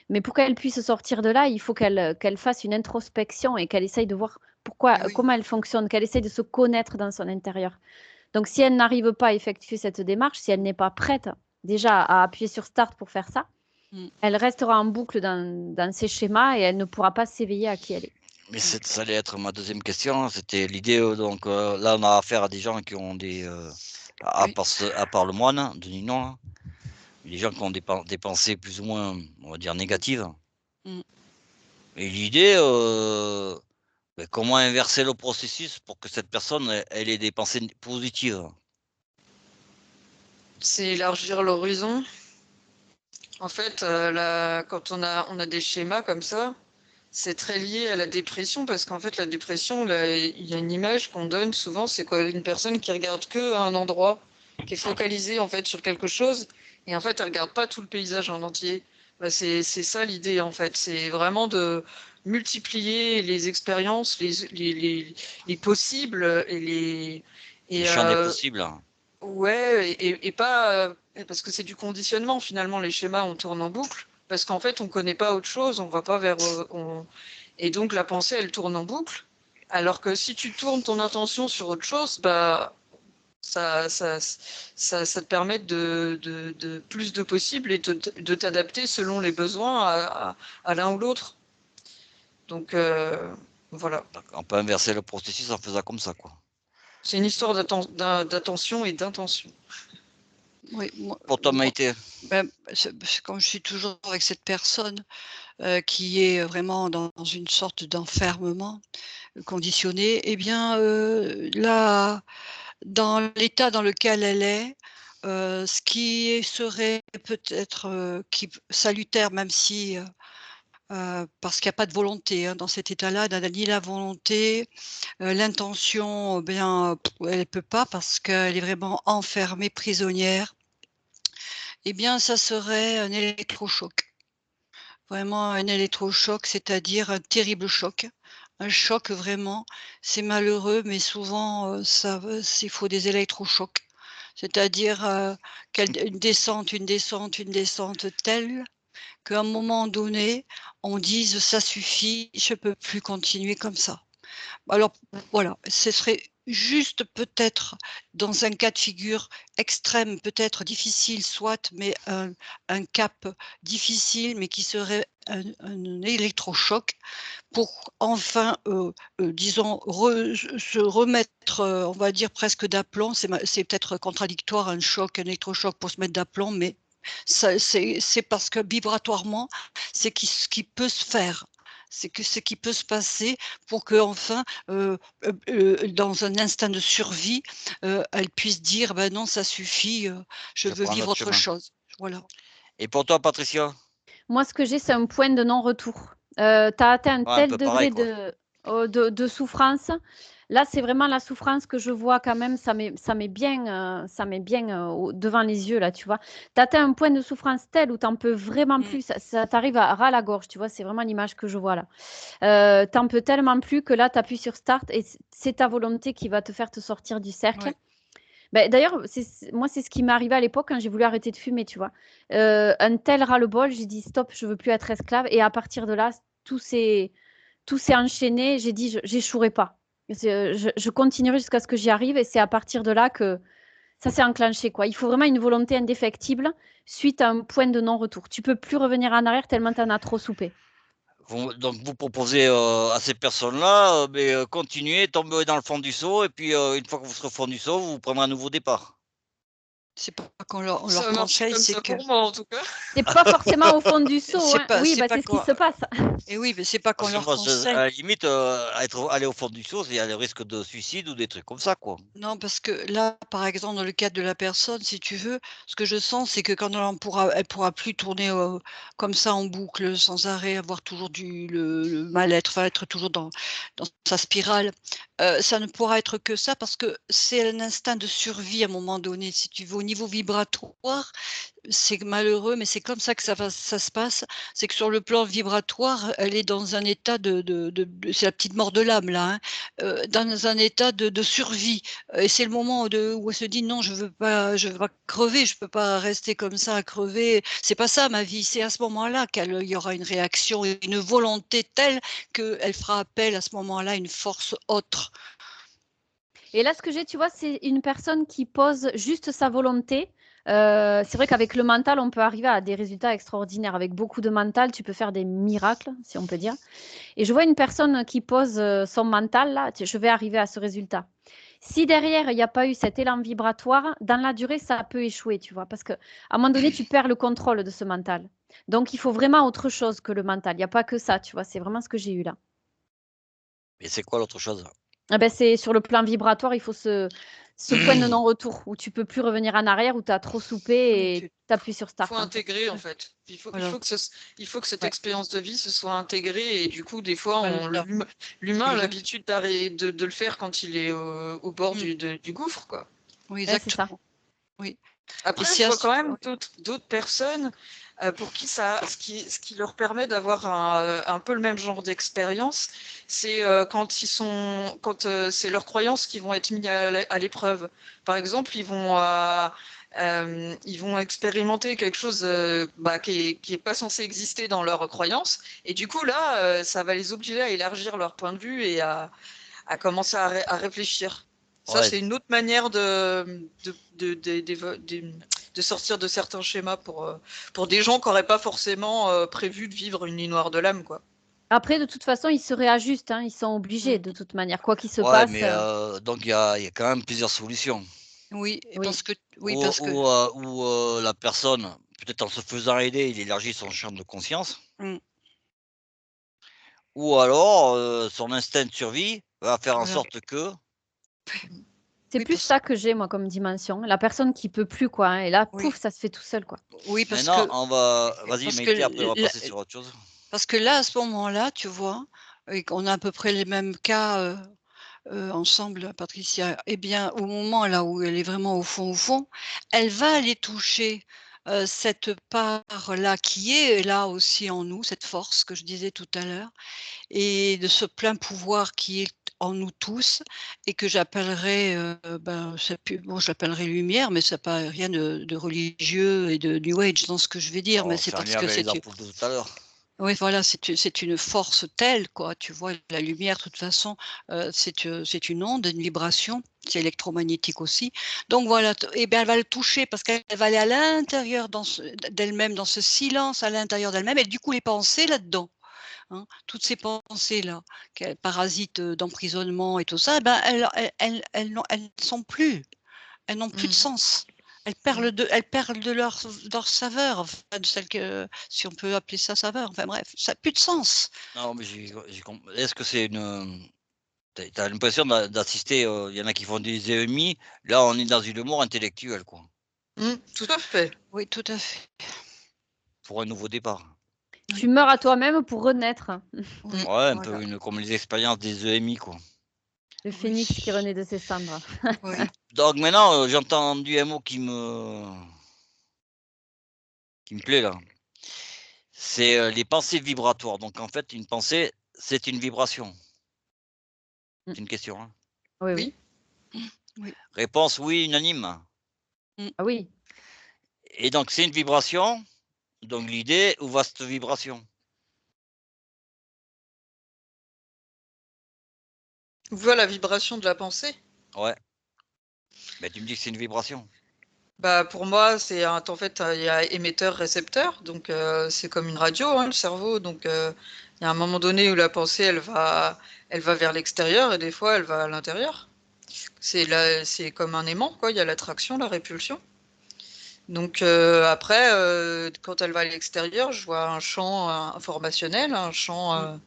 Mais pour qu'elle puisse sortir de là, il faut qu'elle fasse une introspection et qu'elle essaye de voir pourquoi, Oui. comment elle fonctionne, qu'elle essaye de se connaître dans son intérieur. Donc, si elle n'arrive pas à effectuer cette démarche, si elle n'est pas prête déjà à appuyer sur Start pour faire ça, elle restera en boucle dans ses schémas et elle ne pourra pas s'éveiller à qui elle est. Mais ça allait être ma deuxième question. C'était l'idée, donc là, on a affaire à des gens qui ont des, à Oui. part le moine de Ninon, hein, des gens qui ont des pensées plus ou moins, on va dire, négatives. Et l'idée, comment inverser le processus pour que cette personne, elle ait des pensées positives? C'est élargir l'horizon. En fait, quand on a des schémas comme ça, c'est très lié à la dépression parce qu'en fait, la dépression, il y a une image qu'on donne souvent, c'est quoi? Une personne qui regarde que un endroit, qui est focalisée en fait sur quelque chose, et en fait, elle regarde pas tout le paysage en entier. Bah, c'est ça l'idée en fait, c'est vraiment de multiplier les expériences, les possibles et Le et champ des possibles. ouais, et pas parce que c'est du conditionnement finalement, les schémas, on tourne en boucle, parce qu'en fait, on connaît pas autre chose, on va pas vers, et donc la pensée, elle tourne en boucle. Alors que si tu tournes ton attention sur autre chose, bah, ça te permet de plus de possibles et de t'adapter selon les besoins à l'un ou l'autre. Donc, voilà. On peut inverser le processus en faisant comme ça, quoi. C'est une histoire d'attention et d'intention. Oui, moi Pour toi, Maïté? ben, comme je suis toujours avec cette personne, qui est vraiment dans une sorte d'enfermement conditionné, eh bien, là, dans l'état dans lequel elle est, ce qui serait peut-être, salutaire, même si, parce qu'il y a pas de volonté, hein, dans cet état-là, elle n'a ni la volonté, l'intention, bien, elle peut pas parce qu'elle est vraiment enfermée, prisonnière. Eh bien, ça serait un électrochoc. Vraiment un électrochoc, c'est-à-dire un terrible choc. Un choc vraiment, c'est malheureux, mais souvent, il faut des électrochocs. C'est-à-dire, une descente telle qu'à un moment donné, on dise: «Ça suffit, je peux plus continuer comme ça». Alors voilà, ce serait juste peut-être dans un cas de figure extrême, peut-être difficile soit, mais un cap difficile, mais qui serait un électrochoc pour enfin, disons se remettre, on va dire presque d'aplomb. C'est peut-être contradictoire un choc, un électrochoc pour se mettre d'aplomb, mais ça c'est parce que vibratoirement, c'est ce qui peut se faire. C'est que ce qui peut se passer pour qu'enfin, dans un instinct de survie, elle puisse dire: «Bah non, ça suffit, je Je veux prends un vivre autre autre chemin. chose». Voilà. Et pour toi, Patricia? Moi, ce que j'ai, c'est un point de non-retour. Tu as atteint un Ouais, un tel peu pareil, degré quoi. de souffrance. Là, c'est vraiment la souffrance que je vois quand même. Ça met bien, devant les yeux, là, tu vois. Tu atteins un point de souffrance tel où tu n'en peux vraiment plus. Ça t'arrive à ras la gorge, tu vois. C'est vraiment l'image que je vois là. Tu n'en peux tellement plus que là, tu appuies sur Start et c'est ta volonté qui va te faire te sortir du cercle. Oui. Ben, d'ailleurs, moi, c'est ce qui m'est arrivé à l'époque quand j'ai voulu arrêter de fumer, tu vois. Un tel ras-le-bol, j'ai dit stop, je veux plus être esclave. Et à partir de là, tout s'est enchaîné. J'ai dit, j'échouerai pas. Je continuerai jusqu'à ce que j'y arrive. Et c'est à partir de là que ça s'est enclenché, quoi. Il faut vraiment une volonté indéfectible suite à un point de non-retour. Tu peux plus revenir en arrière tellement tu en as trop soupé. Donc vous proposez à ces personnes-là, continuez, tombez dans le fond du seau et puis une fois que vous serez au fond du seau, vous prendrez un nouveau départ. C'est pas qu'on leur Ça a marché conseille, comme c'est ça que pour moi, en tout cas. C'est pas forcément au fond du seau, c'est hein. pas Oui, c'est bah, pas c'est ce qui qu'on se passe. et oui, mais c'est pas qu'on Parce que leur moi, à conseille. la limite, aller au fond du seau, il y a le risque de suicide ou des trucs comme ça, quoi. Non, parce que là, par exemple, dans le cadre de la personne, si tu veux, ce que je sens, c'est que quand elle pourra plus tourner, comme ça en boucle, sans arrêt, avoir toujours le mal-être, enfin être toujours dans sa spirale, ça ne pourra être que ça parce que c'est un instinct de survie à un moment donné, si tu veux. Au niveau vibratoire, c'est malheureux, mais c'est comme ça que ça se passe. C'est que sur le plan vibratoire, elle est dans un état c'est la petite mort de l'âme là, hein, dans un état de survie. Et c'est le moment où elle se dit: «Non, je veux pas crever, je peux pas rester comme ça à crever. C'est pas ça ma vie». C'est à ce moment-là il y aura une réaction et une volonté telle qu'elle fera appel à ce moment-là à une force autre. Et là, ce que j'ai, tu vois, c'est une personne qui pose juste sa volonté. C'est vrai qu'avec le mental, on peut arriver à des résultats extraordinaires. Avec beaucoup de mental, tu peux faire des miracles, si on peut dire. Et je vois une personne qui pose son mental, là, je vais arriver à ce résultat. Si derrière, il n'y a pas eu cet élan vibratoire, dans la durée, ça peut échouer, tu vois, parce qu'à un moment donné, tu perds le contrôle de ce mental. Donc, il faut vraiment autre chose que le mental. Il n'y a pas que ça, tu vois, c'est vraiment ce que j'ai eu là. Et c'est quoi l'autre chose? Ah ben, c'est sur le plan vibratoire, il faut ce point de non-retour où tu peux plus revenir en arrière, où tu as trop soupé Oui, et tu appuies sur Il start. faut En fait. intégrer, en fait. Il voilà. faut que cette Ouais. expérience de vie se soit intégrée. Et du coup, des fois, Voilà. l'humain a Exa l'habitude de le faire quand il est au bord Mmh. du gouffre, quoi. Oui, Ouais, c'est ça. exactement. Oui. Et Après, c'est je à vois ce quand même ouais. d'autres personnes pour qui ce qui leur permet d'avoir un peu le même genre d'expérience, c'est quand c'est leurs croyances qui vont être mises à l'épreuve. Par exemple, ils vont expérimenter quelque chose qui est pas censé exister dans leurs croyances, et du coup là, ça va les obliger à élargir leur point de vue et à commencer à réfléchir. Ça, Ouais, c'est une autre manière de sortir de certains schémas pour des gens qui n'auraient pas forcément prévu de vivre une nuit noire de l'âme, quoi. Après, de toute façon, ils se réajustent, hein, ils sont obligés Mm. de toute manière, quoi qu'il se ouais, passe. mais donc il y a quand même plusieurs solutions. Oui, Oui. parce que Ou la personne, peut-être en se faisant aider, il élargit son champ de conscience. mmh, Ou alors, son instinct de survie va faire en voilà. sorte que C'est Oui, plus ça que j'ai, moi, comme dimension. La personne qui peut plus, quoi. Hein, et là, oui, pouf, ça se fait tout seul, quoi. oui, maintenant on va vas-y parce que Maïté, après on va là passer sur autre chose. à ce moment-là, tu vois? Et qu'on a à peu près les mêmes cas, ensemble, Patricia. Eh bien, au moment là où elle est vraiment au fond, elle va aller toucher, cette part-là qui est là aussi en nous, cette force que je disais tout à l'heure et de ce plein pouvoir qui est en nous tous et que j'appellerais, je l'appellerais lumière, mais ça n'a pas rien de religieux et de new age dans ce que je vais dire, mais Oh, c'est c'est un parce lien que avec les ampoules de tout à l'heure. oui, voilà, c'est une force telle, quoi, tu vois? La lumière, de toute façon, c'est une onde, une vibration, c'est électromagnétique aussi. Donc voilà, et bien, elle va le toucher parce qu'elle va aller à l'intérieur d'elle-même, dans ce silence à l'intérieur d'elle-même et du coup, les pensées là-dedans, hein, toutes ces pensées-là, qu'elle parasitent, d'emprisonnement et tout ça, eh ben, elles sont plus. Elles n'ont plus de Mm. sens. Mm. Elles perdent de leur saveur, enfin de celle que si on peut appeler ça saveur, enfin bref, ça a plus de sens. Non, mais j'ai com est-ce que c'est tu as l'impression d'assister, il y en a qui font des EMI, là on est dans une mort intellectuelle quoi, Mm. Tout à fait. Oui, tout à fait. pour un nouveau départ. Tu Oui, meurs à toi-même pour renaître. Mm. oui, Ouais, un peu voilà. comme les expériences des EMI quoi. Le phénix qui renaît de ses cendres. Oui. Donc maintenant, j'ai entendu un mot qui me plaît là. C'est les pensées vibratoires. Donc en fait, une pensée, c'est une vibration. C'est une question. Hein. Oui, Oui. oui. Réponse oui, unanime. Ah oui. Et donc c'est une vibration. Donc l'idée, où va cette vibration? On voit la vibration de la pensée. Ouais. Ben, tu me dis que c'est une vibration. Bah, pour moi, en fait, il y a émetteur-récepteur, donc c'est comme une radio, hein, le cerveau. Donc il y a un moment donné où la pensée, elle va vers l'extérieur et des fois, elle va à l'intérieur. C'est comme un aimant, quoi. Il y a l'attraction, la répulsion. Donc après, quand elle va à l'extérieur, je vois un champ informationnel, un champ,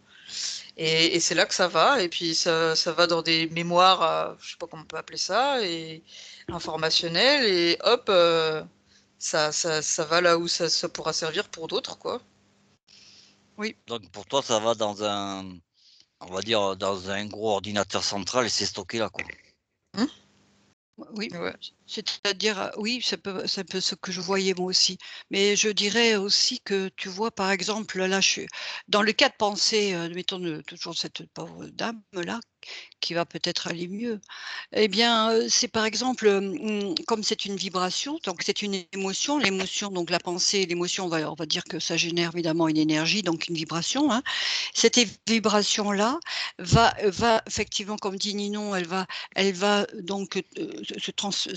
et c'est là que ça va. Et puis ça va dans des mémoires, je sais pas comment on peut appeler ça, et informationnelles, et hop, ça va là où ça pourra servir pour d'autres, quoi. Donc pour toi, ça va dans un, on va dire, dans un gros ordinateur central et c'est stocké là, quoi. Oui, Ouais. c'est-à-dire, oui, c'est un peu ce que je voyais moi aussi. Mais je dirais aussi que tu vois, par exemple, là, je suis dans le cas de pensée, mettons de toujours cette pauvre dame-là, qui va peut-être aller mieux. Eh bien, c'est par exemple, comme c'est une vibration, donc c'est une émotion. L'émotion, donc la pensée, l'émotion, on va dire que ça génère évidemment une énergie, donc une vibration, hein. Cette vibration-là va effectivement, comme dit Ninon, elle va donc, se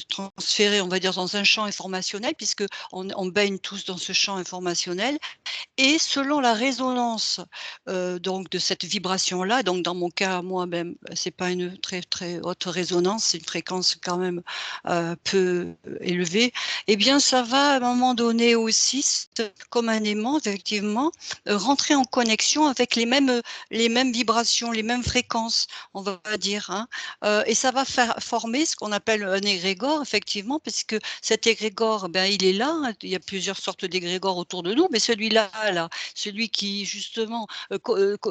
transférer, on va dire, dans un champ informationnel puisque on baigne tous dans ce champ informationnel et selon la résonance, donc de cette vibration-là, donc dans mon cas, moi-même, c'est pas une très, très haute résonance, c'est une fréquence quand même, peu élevée, eh bien ça va à un moment donné aussi, comme un aimant effectivement, rentrer en connexion avec les mêmes vibrations, les mêmes fréquences, on va dire, hein. Et ça va faire former ce qu'on appelle un égrégore effectivement, puisque cet égrégore, ben, il est là, hein, il y a plusieurs sortes d'égrégores autour de nous, mais celui-là, là, celui qui justement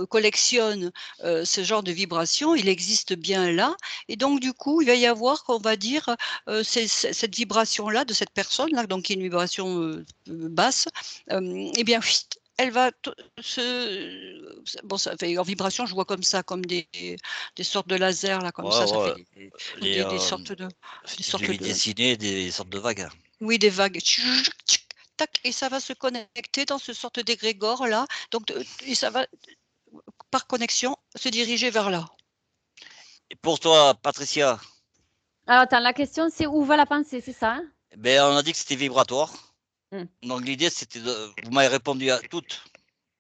collectionne ce genre de vibrations, il existe bien là. Et donc, du coup, il va y avoir, on va dire, cette vibration-là de cette personne-là, donc qui est une vibration basse, eh bien, elle va bon, ça fait en vibration, je vois comme ça, comme des sortes de lasers, là, comme Ouais, ça ouais. fait Les, des sortes de. si Des tu sortes devais de. dessiner des sortes de vagues. Oui, des vagues. Tac, et ça va se connecter dans ce sorte d'égrégore là. Donc, et ça va, par connexion, se diriger vers là. Et pour toi, Patricia, Alors, attends, la question, c'est où va la pensée, c'est ça, hein? ben, on a dit que c'était vibratoire. Hmm. Donc l'idée, c'était de, vous m'avez répondu à toutes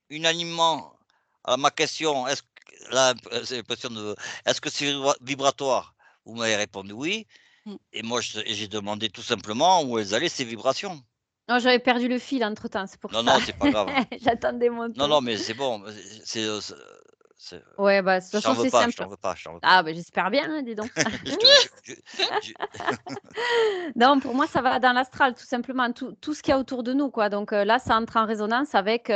unanimement à ma question. Est-ce que, là, c'est l'impression de, est-ce que c'est vibratoire? Vous m'avez répondu oui. Mm. Et moi, j'ai demandé tout simplement où elles allaient ces vibrations. Non, j'avais perdu le fil entre-temps, c'est pour Non, ça. non, c'est pas grave. J'attendais mon Non, tour. non, mais c'est bon. C'est- Ouais, bah, de toute je t'en façon, veux c'est pas, je simple. t'en veux pas, je t'en veux pas. Ah, bah, j'espère bien, hein, dis donc. Je- je- Non, pour moi, ça va dans l'astral, tout simplement, tout ce qu'il y a autour de nous, quoi. Donc là, ça entre en résonance avec,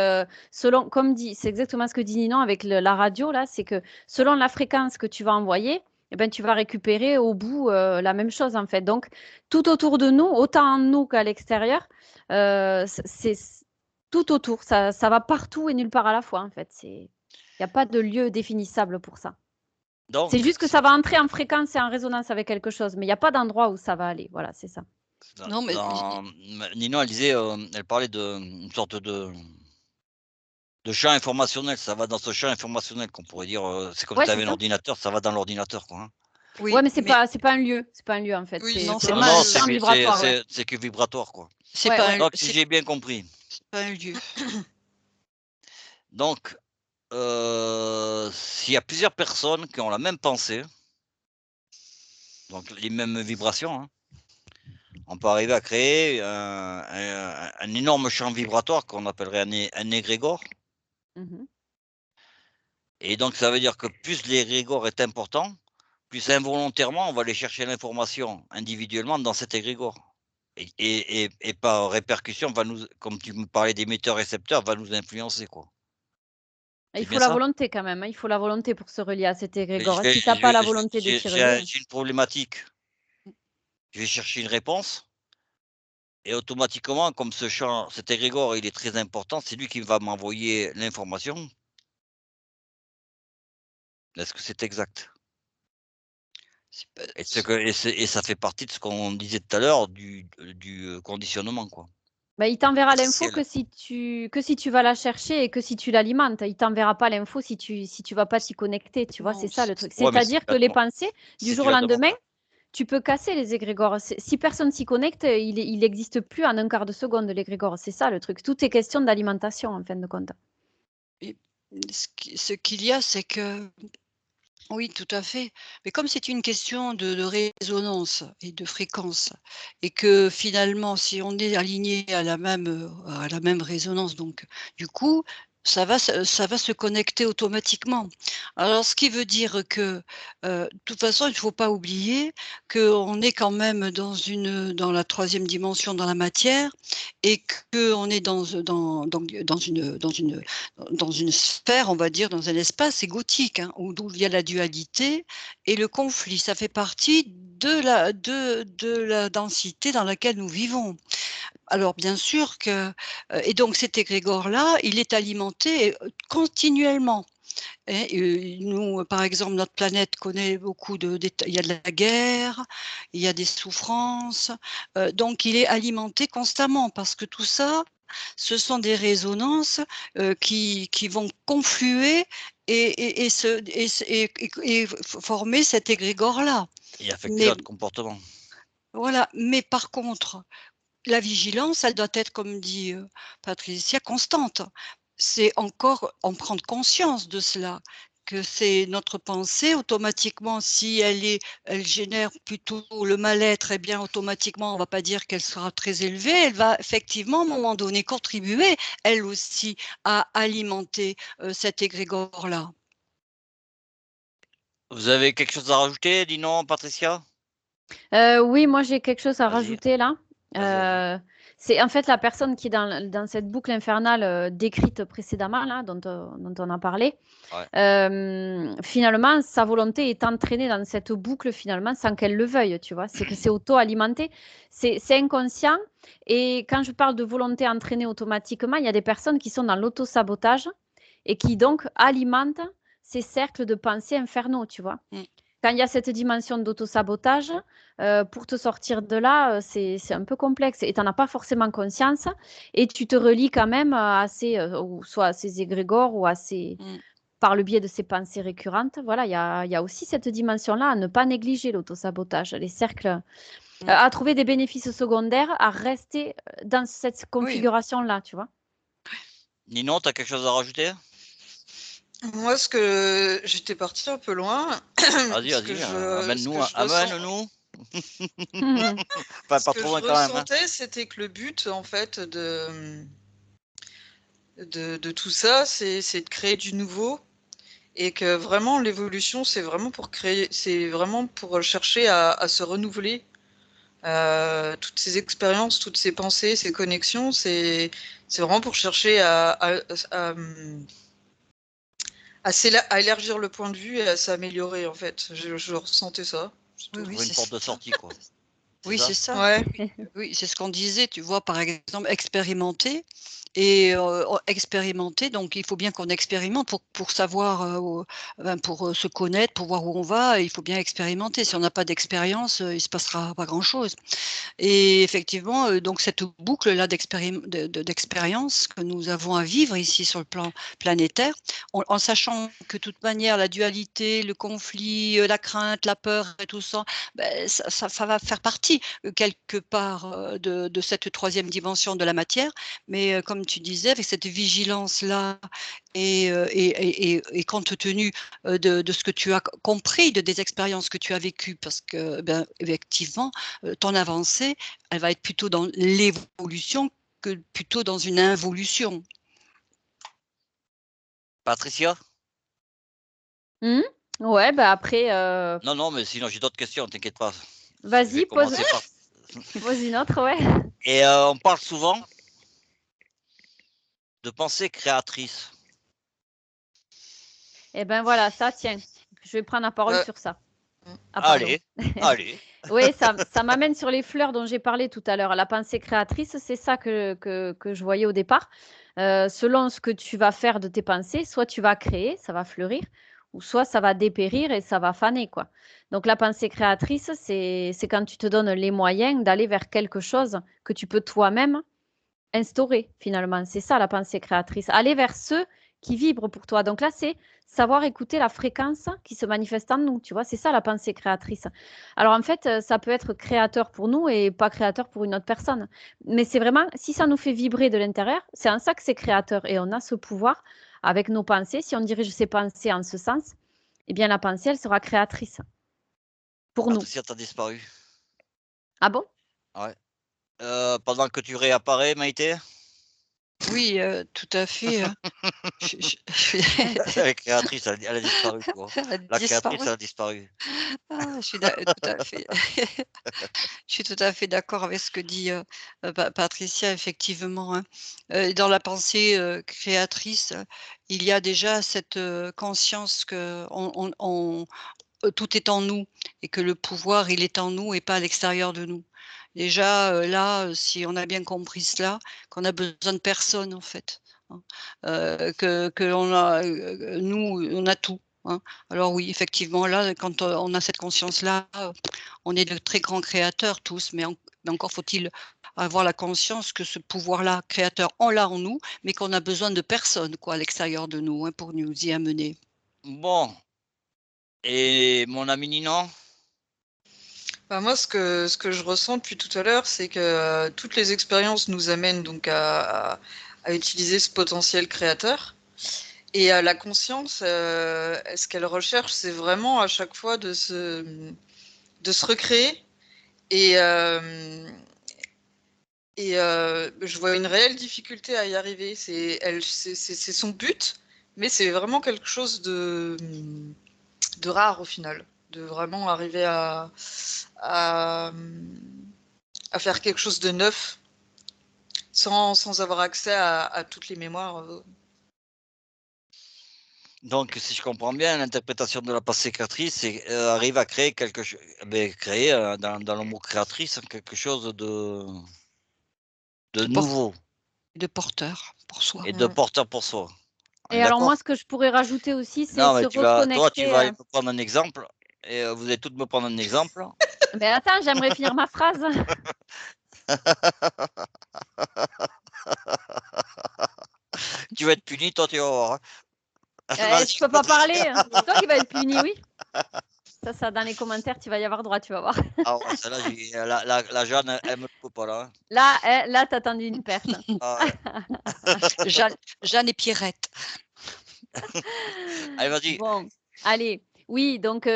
selon, comme dit, c'est exactement ce que dit Ninon avec la radio, là, c'est que selon la fréquence que tu vas envoyer, eh ben, tu vas récupérer au bout la même chose, en fait. Donc, tout autour de nous, autant en nous qu'à l'extérieur, c'est tout autour. Ça va partout et nulle part à la fois, en fait. Il n'y a pas de lieu définissable pour ça. C'est Donc, juste que ça va entrer en fréquence et en résonance avec quelque chose, mais il n'y a pas d'endroit où ça va aller. Voilà, c'est ça. Non, mais Ninon, elle disait, elle parlait d'une sorte de champ informationnel. Ça va dans ce champ informationnel qu'on pourrait dire, c'est comme si Ouais, tu c'est avais un ça. ordinateur, ça va dans l'ordinateur, quoi. Hein. oui, Ouais, mais c'est pas un lieu. C'est pas un lieu en fait. Oui, C'est c'est non, pas c'est c'est Non, un pas vraiment un, un non, lieu. champ vibratoire, ouais. c'est que vibratoire, quoi. c'est Ouais, pas ouais. un, Donc, si j'ai bien compris. c'est pas un lieu. Donc, s'il y a plusieurs personnes qui ont la même pensée, donc les mêmes vibrations, hein, on peut arriver à créer un énorme champ vibratoire qu'on appellerait un égrégore. Mhm. Et donc, ça veut dire que plus l'égrégore est important, plus involontairement, on va aller chercher l'information individuellement dans cet égrégore. Et par répercussion, va nous, comme tu me parlais d'émetteurs-récepteurs, va nous influencer, quoi. Il C'est faut bien la ça? volonté quand même, hein. Il faut la volonté pour se relier à cet Mais égrégore. Si tu as pas la volonté de t'y relier. j'ai une problématique. Je vais chercher une réponse et automatiquement, comme cet égrégore, il est très important, c'est lui qui va m'envoyer l'information. Est-ce que c'est exact? C'est pas Et ce que et ça fait partie de ce qu'on disait tout à l'heure conditionnement, quoi. Bah, il t'enverra l'info Partiel. que si tu vas la chercher et que si tu l'alimentes. Il t'enverra pas l'info si tu vas pas t'y connecter, tu vois? non, C'est ça le truc. Ouais, mais C'est-à-dire que les pensées, du si jour tu au la demandes lendemain, pas. tu peux casser les égrégores. Si personne s'y connecte, il existe plus en un quart de seconde, l'égrégore. C'est ça le truc. Tout est question d'alimentation en fin de compte. et ce qu'il y a, c'est que oui, tout à fait. Mais comme c'est une question de résonance et de fréquence et que finalement, si on est aligné à la même résonance, donc du coup, ça va se connecter automatiquement. Alors ce qui veut dire que, de toute façon, il ne faut pas oublier qu'on est quand même dans la troisième dimension, dans la matière et qu'on est dans une sphère, on va dire, dans un espace égotique, hein, d'où il y a la dualité et le conflit. Ça fait partie de la densité dans laquelle nous vivons. Alors bien sûr que et donc cet égrégore-là, il est alimenté, continuellement. Et nous, par exemple, notre planète connaît beaucoup il y a de la guerre, il y a des souffrances, donc il est alimenté constamment parce que tout ça, ce sont des résonances, qui vont confluer et former cet égrégore-là. Et affecter Mais notre comportement. voilà, mais par contre, la vigilance, elle doit être, comme dit, Patricia, constante. C'est encore en prendre conscience de cela, que c'est notre pensée automatiquement, si elle génère plutôt le mal-être, eh bien automatiquement, on va pas dire qu'elle sera très élevée, elle va effectivement, à un moment donné, contribuer, elle aussi, à alimenter, cet égrégore-là. Vous avez quelque chose à rajouter? Dis non, Patricia? Oui, moi j'ai quelque chose à Vas-y, rajouter là. vas-y. C'est en fait la personne qui est dans cette boucle infernale décrite précédemment, là, dont on a parlé. Ouais. Finalement, sa volonté est entraînée dans cette boucle finalement sans qu'elle le veuille, tu vois. C'est que c'est auto-alimenté, c'est inconscient. Et quand je parle de volonté entraînée automatiquement, il y a des personnes qui sont dans l'auto-sabotage et qui donc alimentent ces cercles de pensée infernaux, tu vois. Mmh. Quand il y a cette dimension d'auto-sabotage, pour te sortir de là, c'est un peu complexe et tu n'en as pas forcément conscience et tu te relis quand même ou soit à ces égrégores ou Mmh. par le biais de ces pensées récurrentes. Voilà, il y a aussi cette dimension-là à ne pas négliger, l'auto-sabotage, les cercles, Mmh. à trouver des bénéfices secondaires, à rester dans cette Oui. configuration-là, tu vois. Ninon, tu as quelque chose à rajouter? Moi, ce que j'étais partie un peu loin, Vas-y, ce que vas-y, ce que je amène-nous. Mhm. Pas ce que trop je loin quand même, hein. ressentais, c'était que le but, en fait, de tout ça, c'est de créer du nouveau et que vraiment l'évolution, c'est vraiment pour chercher à se renouveler. Toutes ces expériences, toutes ces pensées, ces connexions, c'est vraiment pour chercher à élargir le point de vue et à s'améliorer, en fait. Je ressentais ça. c'est Oui, tout. oui, Trouver une c'est porte de ça. sortie, quoi. C'est Oui, ça? c'est ça. Ouais. Oui, c'est ce qu'on disait, tu vois? Par exemple, expérimenter, donc il faut bien qu'on expérimente pour savoir, pour, se connaître, pour voir où on va, il faut bien expérimenter. Si on n'a pas d'expérience, il se passera pas grand-chose. Et effectivement, donc cette boucle-là d'expérience que nous avons à vivre ici sur le plan planétaire, en sachant que de toute manière la dualité, le conflit, la crainte, la peur et tout ça, beh, ça va faire partie, quelque part, de cette troisième dimension de la matière. Mais, comme tu disais, avec cette vigilance-là et compte tenu, de ce que tu as compris, des expériences que tu as vécues parce que, ben, effectivement, ton avancée, elle va être plutôt dans l'évolution que plutôt dans une involution. Patricia? Mhm. Ouais, bah après, Non, non, mais sinon j'ai d'autres questions, t'inquiète pas. Je vais vas-y, commencer par pose une autre, ouais. et on parle souvent de pensée créatrice. Eh ben voilà, ça, tiens, je vais prendre la parole Euh, sur ça. Ah, pardon. Allez, allez. Oui, ça m'amène sur les fleurs dont j'ai parlé tout à l'heure. La pensée créatrice, c'est ça que je voyais au départ. Selon ce que tu vas faire de tes pensées, soit tu vas créer, ça va fleurir, ou soit ça va dépérir et ça va faner, quoi. Donc la pensée créatrice, c'est quand tu te donnes les moyens d'aller vers quelque chose que tu peux toi-même instaurer, finalement. C'est ça la pensée créatrice. Aller vers ceux qui vibrent pour toi. Donc là, c'est savoir écouter la fréquence qui se manifeste en nous. Tu vois, c'est ça la pensée créatrice. Alors en fait, ça peut être créateur pour nous et pas créateur pour une autre personne. Mais c'est vraiment, si ça nous fait vibrer de l'intérieur, c'est en ça que c'est créateur. Et on a ce pouvoir avec nos pensées. Si on dirige ses pensées en ce sens, eh bien la pensée, elle sera créatrice pour nous. Patricia, t'as disparu. Ah bon? Ouais. Pendant que tu réapparais, Maïté, Oui, tout à fait. elle est créatrice, elle a disparu, quoi. Elle a La créatrice, disparu. elle a disparu. Ah, tout à fait. Je suis tout à fait d'accord avec ce que dit, Patricia, effectivement, hein. Dans la pensée, créatrice, il y a déjà cette, conscience que tout est en nous et que le pouvoir, il est en nous et pas à l'extérieur de nous. Déjà, là, si on a bien compris cela, qu'on a besoin de personne, en fait, hein, que l'on a, nous, on a tout, hein. Alors oui, effectivement, là, quand, on a cette conscience-là, on est de très grands créateurs tous, mais encore faut-il avoir la conscience que ce pouvoir-là, créateur, on l'a en nous, mais qu'on a besoin de personne, quoi, à l'extérieur de nous, hein, pour nous y amener. Bon, et mon ami Ninon? Bah, moi, ce que je ressens depuis tout à l'heure, c'est que toutes les expériences nous amènent donc à utiliser ce potentiel créateur. Et la conscience, ce qu'elle recherche, c'est vraiment à chaque fois de se recréer. Et, je vois une réelle difficulté à y arriver. C'est son but, mais c'est vraiment quelque chose de rare au final. De vraiment arriver à, faire quelque chose de neuf sans avoir accès à toutes les mémoires. Donc, si je comprends bien, l'interprétation de la pensée créatrice, c'est arrive à créer quelque chose, créer dans le mot créatrice quelque chose de De port nouveau de porteur pour soi. et de porteur pour soi. On est Et alors moi, d'accord? ce que je pourrais rajouter aussi, c'est Non, mais se tu vas reconnecter. aller me prendre un exemple et vous allez toutes me prendre un exemple. Mais attends, j'aimerais finir ma phrase. Tu vas être puni, toi, tu vas voir, hein. Je peux pas parler. C'est toi qui vas être puni, oui. Ça, dans les commentaires, tu vas y avoir droit, tu vas voir. Ah ouais, celle-là, la Jeanne, elle me le coupe pas, là, hein. Là, t'as tendu une perte. Ah ouais. Jeanne et Pierrette. Allez, vas-y. Bon, allez. Oui, donc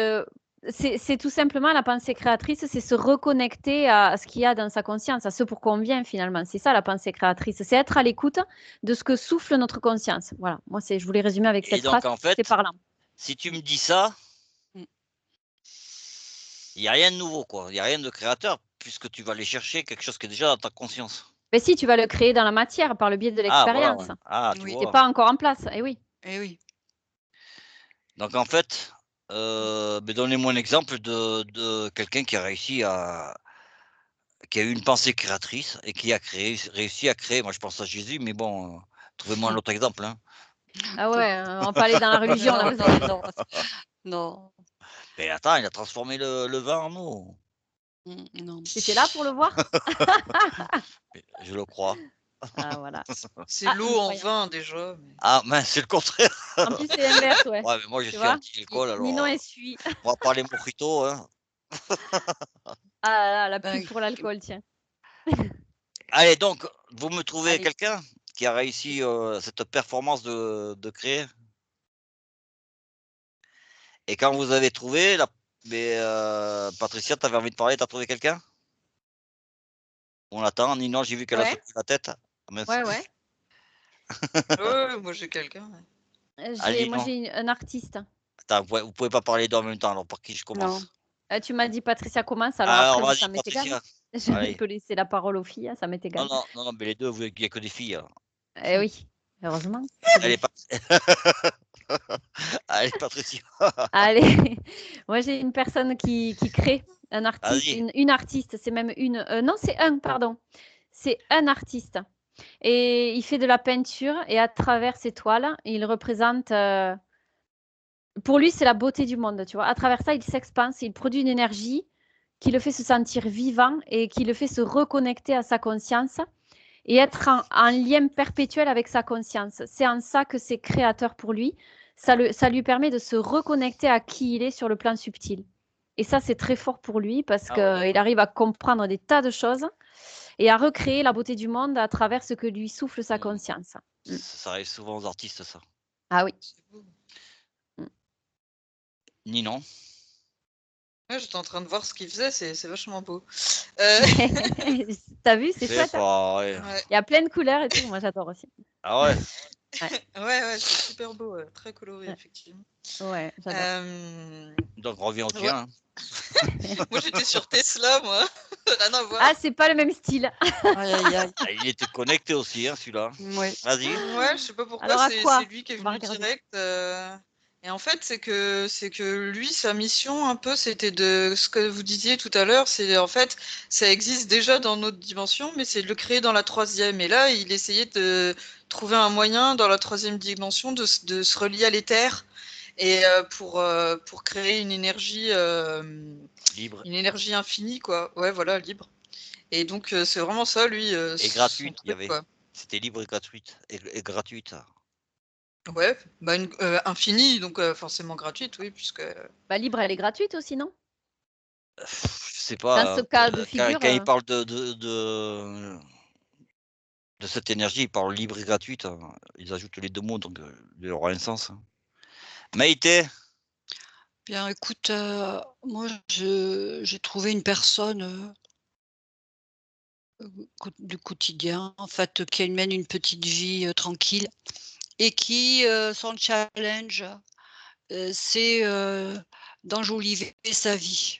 c'est tout simplement la pensée créatrice, c'est se reconnecter à ce qu'il y a dans sa conscience, à ce pour quoi on vient finalement. C'est ça la pensée créatrice, c'est être à l'écoute de ce que souffle notre conscience. Voilà, moi je voulais résumer avec Et cette phrase, donc, en c'est fait, parlant. si tu me dis ça, Mmh. il y a rien de nouveau, quoi. Il y a rien de créateur puisque tu vas aller chercher quelque chose qui est déjà dans ta conscience. Mais si, tu vas le créer dans la matière par le biais de Ah voilà, ouais. l'expérience. Ah, tu Oui. C'est vois? pas encore en place, eh oui. Eh oui. Donc en fait, donnez-moi un exemple de quelqu'un qui a réussi à qui a eu une pensée créatrice et qui a réussi à créer. Moi, je pense à Jésus, mais bon, trouvez-moi un autre exemple, hein. Ah ouais, on va pas aller dans la religion là Non, aujourd'hui. non, non, Mais attends, il a transformé le vin en eau. non. Tu étais là pour le voir? Je le crois. Ah voilà. C'est Ah, l'eau en incroyable. vin déjà. Mais... Ah mince, c'est le contraire. En plus, c'est l'inverse, ouais. Ouais, mais moi je Tu suis vois? anti-alcool Ninon alors, essuie. on va parler mojito, hein. Ah là là, la Bah, pub pour l'alcool, tiens. Allez donc, vous me trouvez Allez. quelqu'un qui a réussi, cette performance de créer? Et quand vous avez trouvé la Patricia, tu avais envie de parler, tu as trouvé quelqu'un? On attend. Ninon, j'ai vu qu'elle a Ouais, secoué la tête. Ah mince. ouais, ouais. Ouais, moi j'ai quelqu'un. Ouais. Allez, Moi, Ninon. j'ai un artiste. Attends, vous pouvez pas parler 2 en même temps, alors par qui je non. commence? Tu m'as dit Patricia commence, alors Alors après, moi, vas-y ça m'est égal. Patricia. Je Allez. peux laisser la parole aux filles, hein, ça m'est Non, égal. non, non, non, mais les 2, il y a que des filles, alors. Eh oui, heureusement, que des Allez, filles. Allez, Patricia. Allez, moi j'ai une personne qui crée, un artiste, Vas-y. une artiste, c'est même une, non, c'est un, pardon, c'est un artiste. Et il fait de la peinture et à travers ses toiles, il représente, pour lui, c'est la beauté du monde, tu vois. À travers ça, il s'expanse, il produit une énergie qui le fait se sentir vivant et qui le fait se reconnecter à sa conscience et être en lien perpétuel avec sa conscience. C'est en ça que c'est créateur pour lui. Ça lui permet de se reconnecter à qui il est sur le plan subtil. Et ça, c'est très fort pour lui parce Ah ouais. qu'il arrive à comprendre des tas de choses et à recréer la beauté du monde à travers ce que lui souffle sa Mm. conscience. Ça arrive souvent aux artistes, ça. Ah oui. C'est beau. Ninon. Ouais, j'étais en train de voir ce qu'il faisait, c'est vachement beau. T'as vu, c'est C'est chouette. pas. Ouais. Ouais, Il y a plein de couleurs et tout. Moi, j'adore aussi. Ah ouais. ouais, c'est super beau, très coloré, Ouais. effectivement. Ouais, j'adore. Donc, on revient au Ouais. tien. hein. Moi, j'étais sur Tesla, moi. Rien à voir. Ah, c'est pas le même style. Aïe, aïe, aïe. Ah, il était connecté aussi, hein, celui-là. Ouais. Vas-y. Ouais, je sais pas pourquoi, Alors, à quoi c'est lui qui est On va venu regarder. direct. Et en fait, c'est que lui, sa mission un peu, c'était de ce que vous disiez tout à l'heure, c'est en fait, ça existe déjà dans notre dimension, mais c'est de le créer dans la troisième. Et là, il essayait de trouver un moyen dans la troisième dimension de se relier à l'éther et pour créer une énergie infinie, quoi. Ouais, voilà, libre. Et donc, c'est vraiment ça, lui, Et son gratuite, il y truc, avait. quoi. C'était libre et gratuite. Et gratuite. Ouais, bah infinie, donc forcément gratuite, oui, puisque. Bah, libre, elle est gratuite aussi, non? Je sais Dans pas. ce cas de Quand figure, il parle de cette énergie, il parle libre et gratuite. Ils ajoutent les deux mots, donc il y aura un sens. hein. Maïté. Bien, écoute, moi, j'ai trouvé une personne du quotidien, en fait, qui mène une petite vie tranquille et qui, son challenge, c'est d'enjoliver sa vie.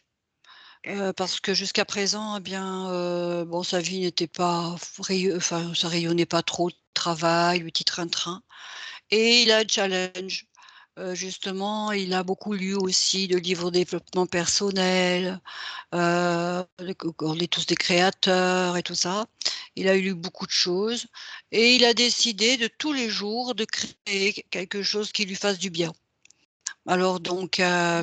Parce que jusqu'à présent, eh bien, bon, sa vie n'était pas enfin, ça rayonnait pas trop, le travail, le petit train-train et il a un challenge. Justement, il a beaucoup lu aussi de livres de développement personnel, on est tous des créateurs et tout ça. Il a lu beaucoup de choses et il a décidé de tous les jours de créer quelque chose qui lui fasse du bien. Alors donc,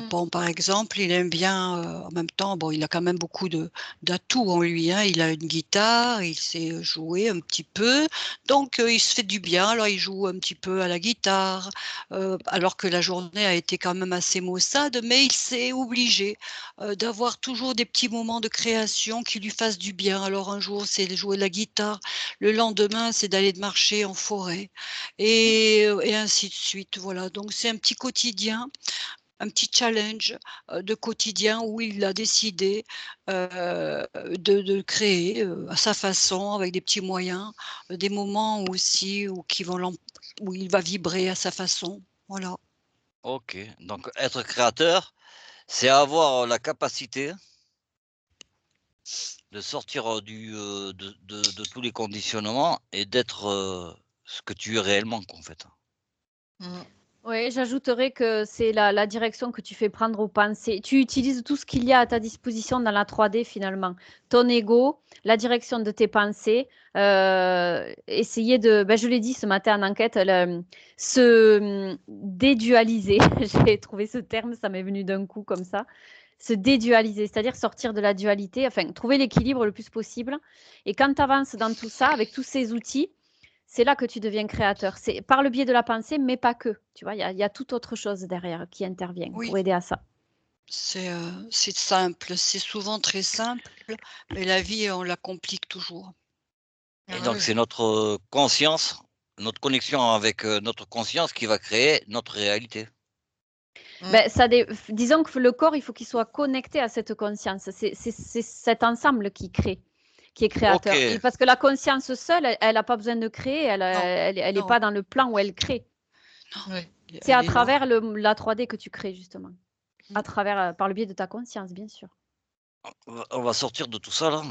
bon, par exemple, il aime bien, en même temps, bon, il a quand même beaucoup d'atouts en lui, hein. Il a une guitare, il sait jouer un petit peu, donc il se fait du bien. Alors il joue un petit peu à la guitare, alors que la journée a été quand même assez maussade, mais il s'est obligé, d'avoir toujours des petits moments de création qui lui fassent du bien. Alors un jour, c'est de jouer de la guitare, le lendemain, c'est d'aller marcher en forêt et ainsi de suite, voilà. Donc c'est un petit quotidien, un petit challenge, de quotidien où il a décidé, de créer, à sa façon, avec des petits moyens, des moments aussi où il va vibrer à sa façon. Voilà. Ok. Donc, être créateur, c'est avoir la capacité de sortir de tous les conditionnements et d'être ce que tu es réellement, quoi, en fait. Oui, j'ajouterais que c'est la direction que tu fais prendre aux pensées. Tu utilises tout ce qu'il y a à ta disposition dans la 3D finalement. Ton ego, la direction de tes pensées, essayer de, ben, je l'ai dit ce matin en enquête, se dédualiser. J'ai trouvé ce terme, ça m'est venu d'un coup comme ça. Se dédualiser, c'est-à-dire sortir de la dualité, enfin trouver l'équilibre le plus possible. Et quand tu avances dans tout ça, avec tous ces outils, c'est là que tu deviens créateur. C'est par le biais de la pensée, mais pas que. Tu vois, il y a toute autre chose derrière qui intervient Oui, pour aider à ça. c'est simple, c'est souvent très simple, mais la vie, on la complique toujours. Et donc, c'est notre conscience, notre connexion avec notre conscience qui va créer notre réalité. Ben, disons que le corps, il faut qu'il soit connecté à cette conscience. C'est cet ensemble qui crée, qui est créateur. Ok. Et parce que la conscience seule, elle n'a pas besoin de créer. Elle Non, n'est non, pas dans le plan où elle crée. Oui. C'est à elle est là. travers la 3D que tu crées, justement. À travers, par le biais de ta conscience, bien sûr. On va sortir de tout ça, là.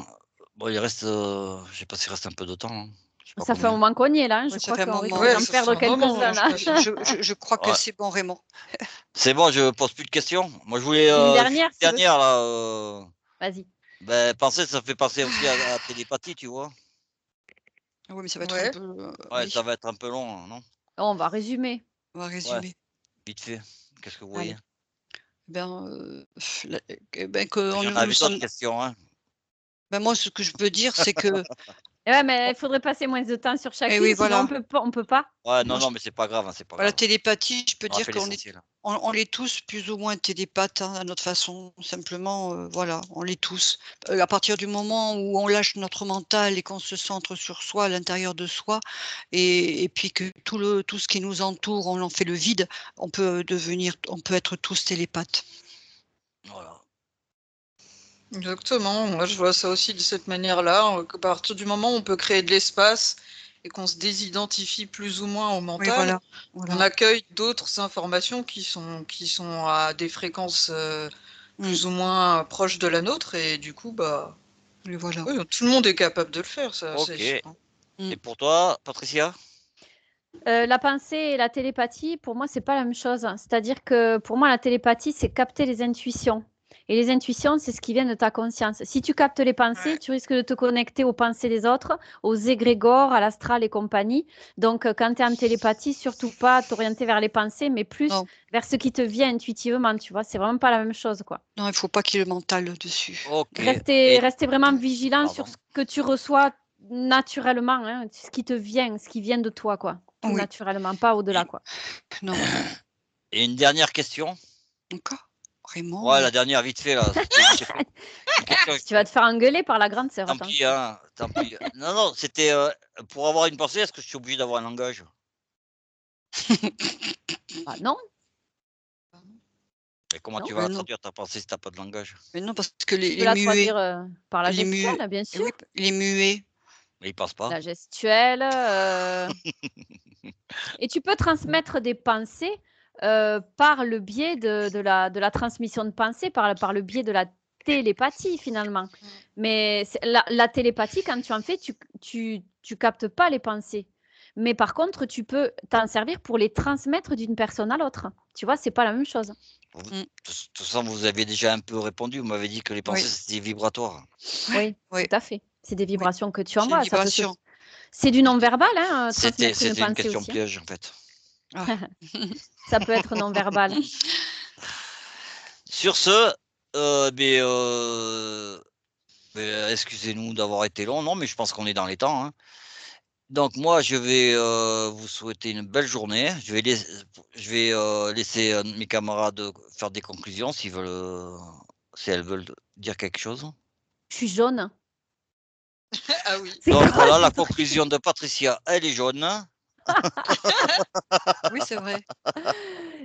Bon, il reste, je sais pas s'il reste un peu de temps. hein. Je sais pas Ça fait un combien. moment qu'on y est là. Je Ouais, ça crois fait un qu'on moment. risque Ouais, d'en ça perdre fait un moment, quelques-uns là. Je crois que Ouais. c'est bon, Raymond. C'est bon, je pose plus de questions. Moi, je voulais Une juste dernière, une si tu veux. dernière là. Vas-y. Ben, penser, ça fait penser aussi à la télépathie, tu vois. Ah oui, mais ça va être Ouais. un peu. Ouais, Oui, ça va être un peu long, hein, non? Oh, on va résumer. on va Ouais, résumer. vite fait. Qu'est-ce que vous Allez. voyez? Ben, que J'en avais nous d'autres sommes. questions, hein. Ben, moi, ce que je peux dire, c'est que. Ouais, mais il faudrait passer moins de temps sur Eh chacune, oui, sinon voilà. on peut pas. Ouais, Moi, non, mais c'est pas grave, hein, c'est pas la grave. télépathie, je peux On a dire fait qu'on est, l'essentiel. on est tous plus ou moins télépathes à notre façon. Simplement, voilà, on l'est tous. À partir du moment où on lâche notre mental et qu'on se centre sur soi, à l'intérieur de soi, et puis que tout ce qui nous entoure, on en fait le vide, on peut être tous télépathes. Voilà. Exactement. Moi, je vois ça aussi de cette manière-là. À partir du moment où on peut créer de l'espace et qu'on se désidentifie plus ou moins au Oui, mental, voilà. on Voilà. accueille d'autres informations qui sont à des fréquences plus ou moins proches de la nôtre. Et du coup, bah, Oui, voilà. oui, tout le monde est capable de le faire, ça, c'est Ok. sûr. Et pour toi, Patricia? La pensée et la télépathie, pour moi, c'est pas la même chose. C'est-à-dire que pour moi, la télépathie, c'est capter les intuitions. Et les intuitions, c'est ce qui vient de ta conscience. Si tu captes les pensées, Ouais. tu risques de te connecter aux pensées des autres, aux égrégores, à l'astral et compagnie. Donc, quand tu es en télépathie, surtout pas t'orienter vers les pensées, mais plus Non, vers ce qui te vient intuitivement, tu vois. C'est vraiment pas la même chose, quoi. non, il faut pas qu'il y ait le mental dessus. Ok. Restez vraiment vigilant sur Pardon. ce que tu reçois naturellement, hein, ce qui te vient, ce qui vient de toi, quoi. Tout Oui, naturellement, pas au-delà, quoi. non. Et une dernière question? Encore? Raymond, Ouais, la dernière, vite fait, là. C'était une question. Tu vas te faire engueuler par la grande sœur, Tant attention. pis, hein. Tant pis. Non, non, c'était pour avoir une pensée, est-ce que je suis obligé d'avoir un langage? Ah, non, Et comment non. tu mais vas non, traduire ta pensée si t'as pas de langage? mais non, parce que Tu peux les la muets, traduire par la les muets, gestuelle, bien eh sûr. oui, les muets, Mais il pense pas. La gestuelle. Et tu peux transmettre des pensées par le biais de la transmission de pensée, par le biais de la télépathie, finalement. Mais la télépathie, quand tu en fais, tu captes pas les pensées. Mais par contre, tu peux t'en servir pour les transmettre d'une personne à l'autre. Tu vois, c'est pas la même chose. De Mm. toute façon, vous avez déjà un peu répondu. Vous m'avez dit que les pensées, Oui, c'était vibratoires. Oui, oui, tout à fait. C'est des oui, vibrations que tu c'est une envoies. vibration. C'est du non-verbal, hein, transmettre une C'était une pensée question aussi, hein. piège, en fait. Ah. Ça peut être non-verbal. Sur ce, mais, excusez-nous d'avoir été long. Non, mais je pense qu'on est dans les temps, hein. Donc moi, je vais vous souhaiter une belle journée. Je vais laisser mes camarades faire des conclusions s'ils veulent, si elles veulent dire quelque chose. Je suis jaune. Ah oui. C'est Donc quoi voilà, ce la truc? conclusion de Patricia, elle est jaune. Oui, c'est vrai. Ah non,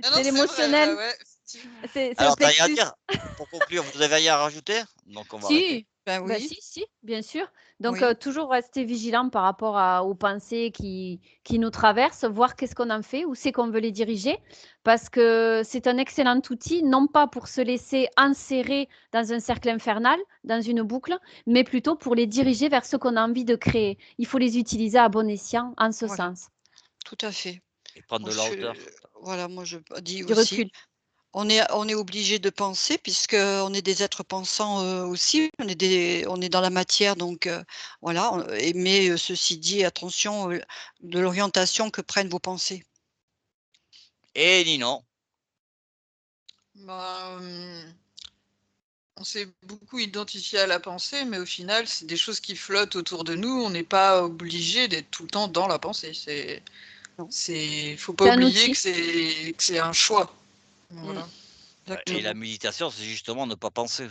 C'est c'est vrai, l'émotionnel. ouais, effectivement. C'est le Alors, t'as rien à plexus. dire? Pour conclure, vous avez rien à rajouter? Donc on va arrêter. Si, ben Ben oui, si, bien sûr. Donc, oui, toujours rester vigilant par rapport aux pensées qui nous traversent, voir qu'est-ce qu'on en fait, où c'est qu'on veut les diriger, parce que c'est un excellent outil, non pas pour se laisser enserrer dans un cercle infernal, dans une boucle, mais plutôt pour les diriger vers ce qu'on a envie de créer. Il faut les utiliser à bon escient en ce voilà, sens. tout à fait. Et prendre Moi, de la hauteur. voilà, moi je dis Du aussi, recul. on est obligé de penser puisque on est des êtres pensants aussi. On est dans la matière, donc voilà. Mais ceci dit, attention de l'orientation que prennent vos pensées. Et Ninon. Bah, on s'est beaucoup identifié à la pensée, mais au final, c'est des choses qui flottent autour de nous. On n'est pas obligé d'être tout le temps dans la pensée. Non. Faut pas C'est un oublier outil. que c'est un choix. Mm, Voilà. Et la exactement. méditation, c'est justement ne pas penser.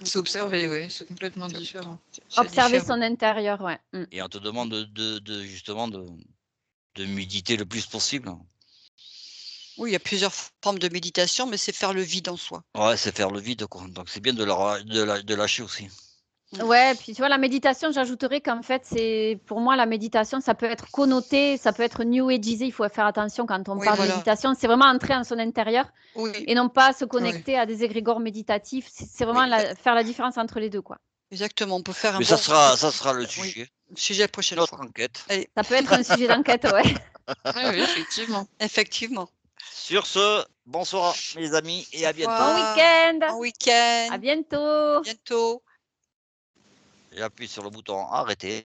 C'est observer, oui, c'est complètement C'est différent. c'est Observer différent. son intérieur, ouais. Et on te demande justement de méditer le plus possible. Oui, il y a plusieurs formes de méditation, mais c'est faire le vide en soi. Ouais, c'est faire le vide, quoi. Donc c'est bien de lâcher aussi. Ouais, puis tu vois, la méditation, j'ajouterais qu'en fait, c'est pour moi, la méditation, ça peut être connoté, ça peut être new ageisé. Il faut faire attention quand on Oui, parle de voilà. méditation. C'est vraiment entrer en son intérieur Oui, et non pas se oui, connecter à des égrégores méditatifs. C'est vraiment oui, faire la différence entre les deux, quoi. Exactement, on peut faire un Mais bon ça sera le oui, sujet, sujet la prochaine notre fois. enquête. Allez, Ça peut être un sujet d'enquête, ouais. Oui, effectivement. effectivement. Sur ce, bonsoir mes amis et à bientôt. Bon Revoir. week-end. Bon week-end. À bientôt. Bientôt. J'appuie sur le bouton arrêter.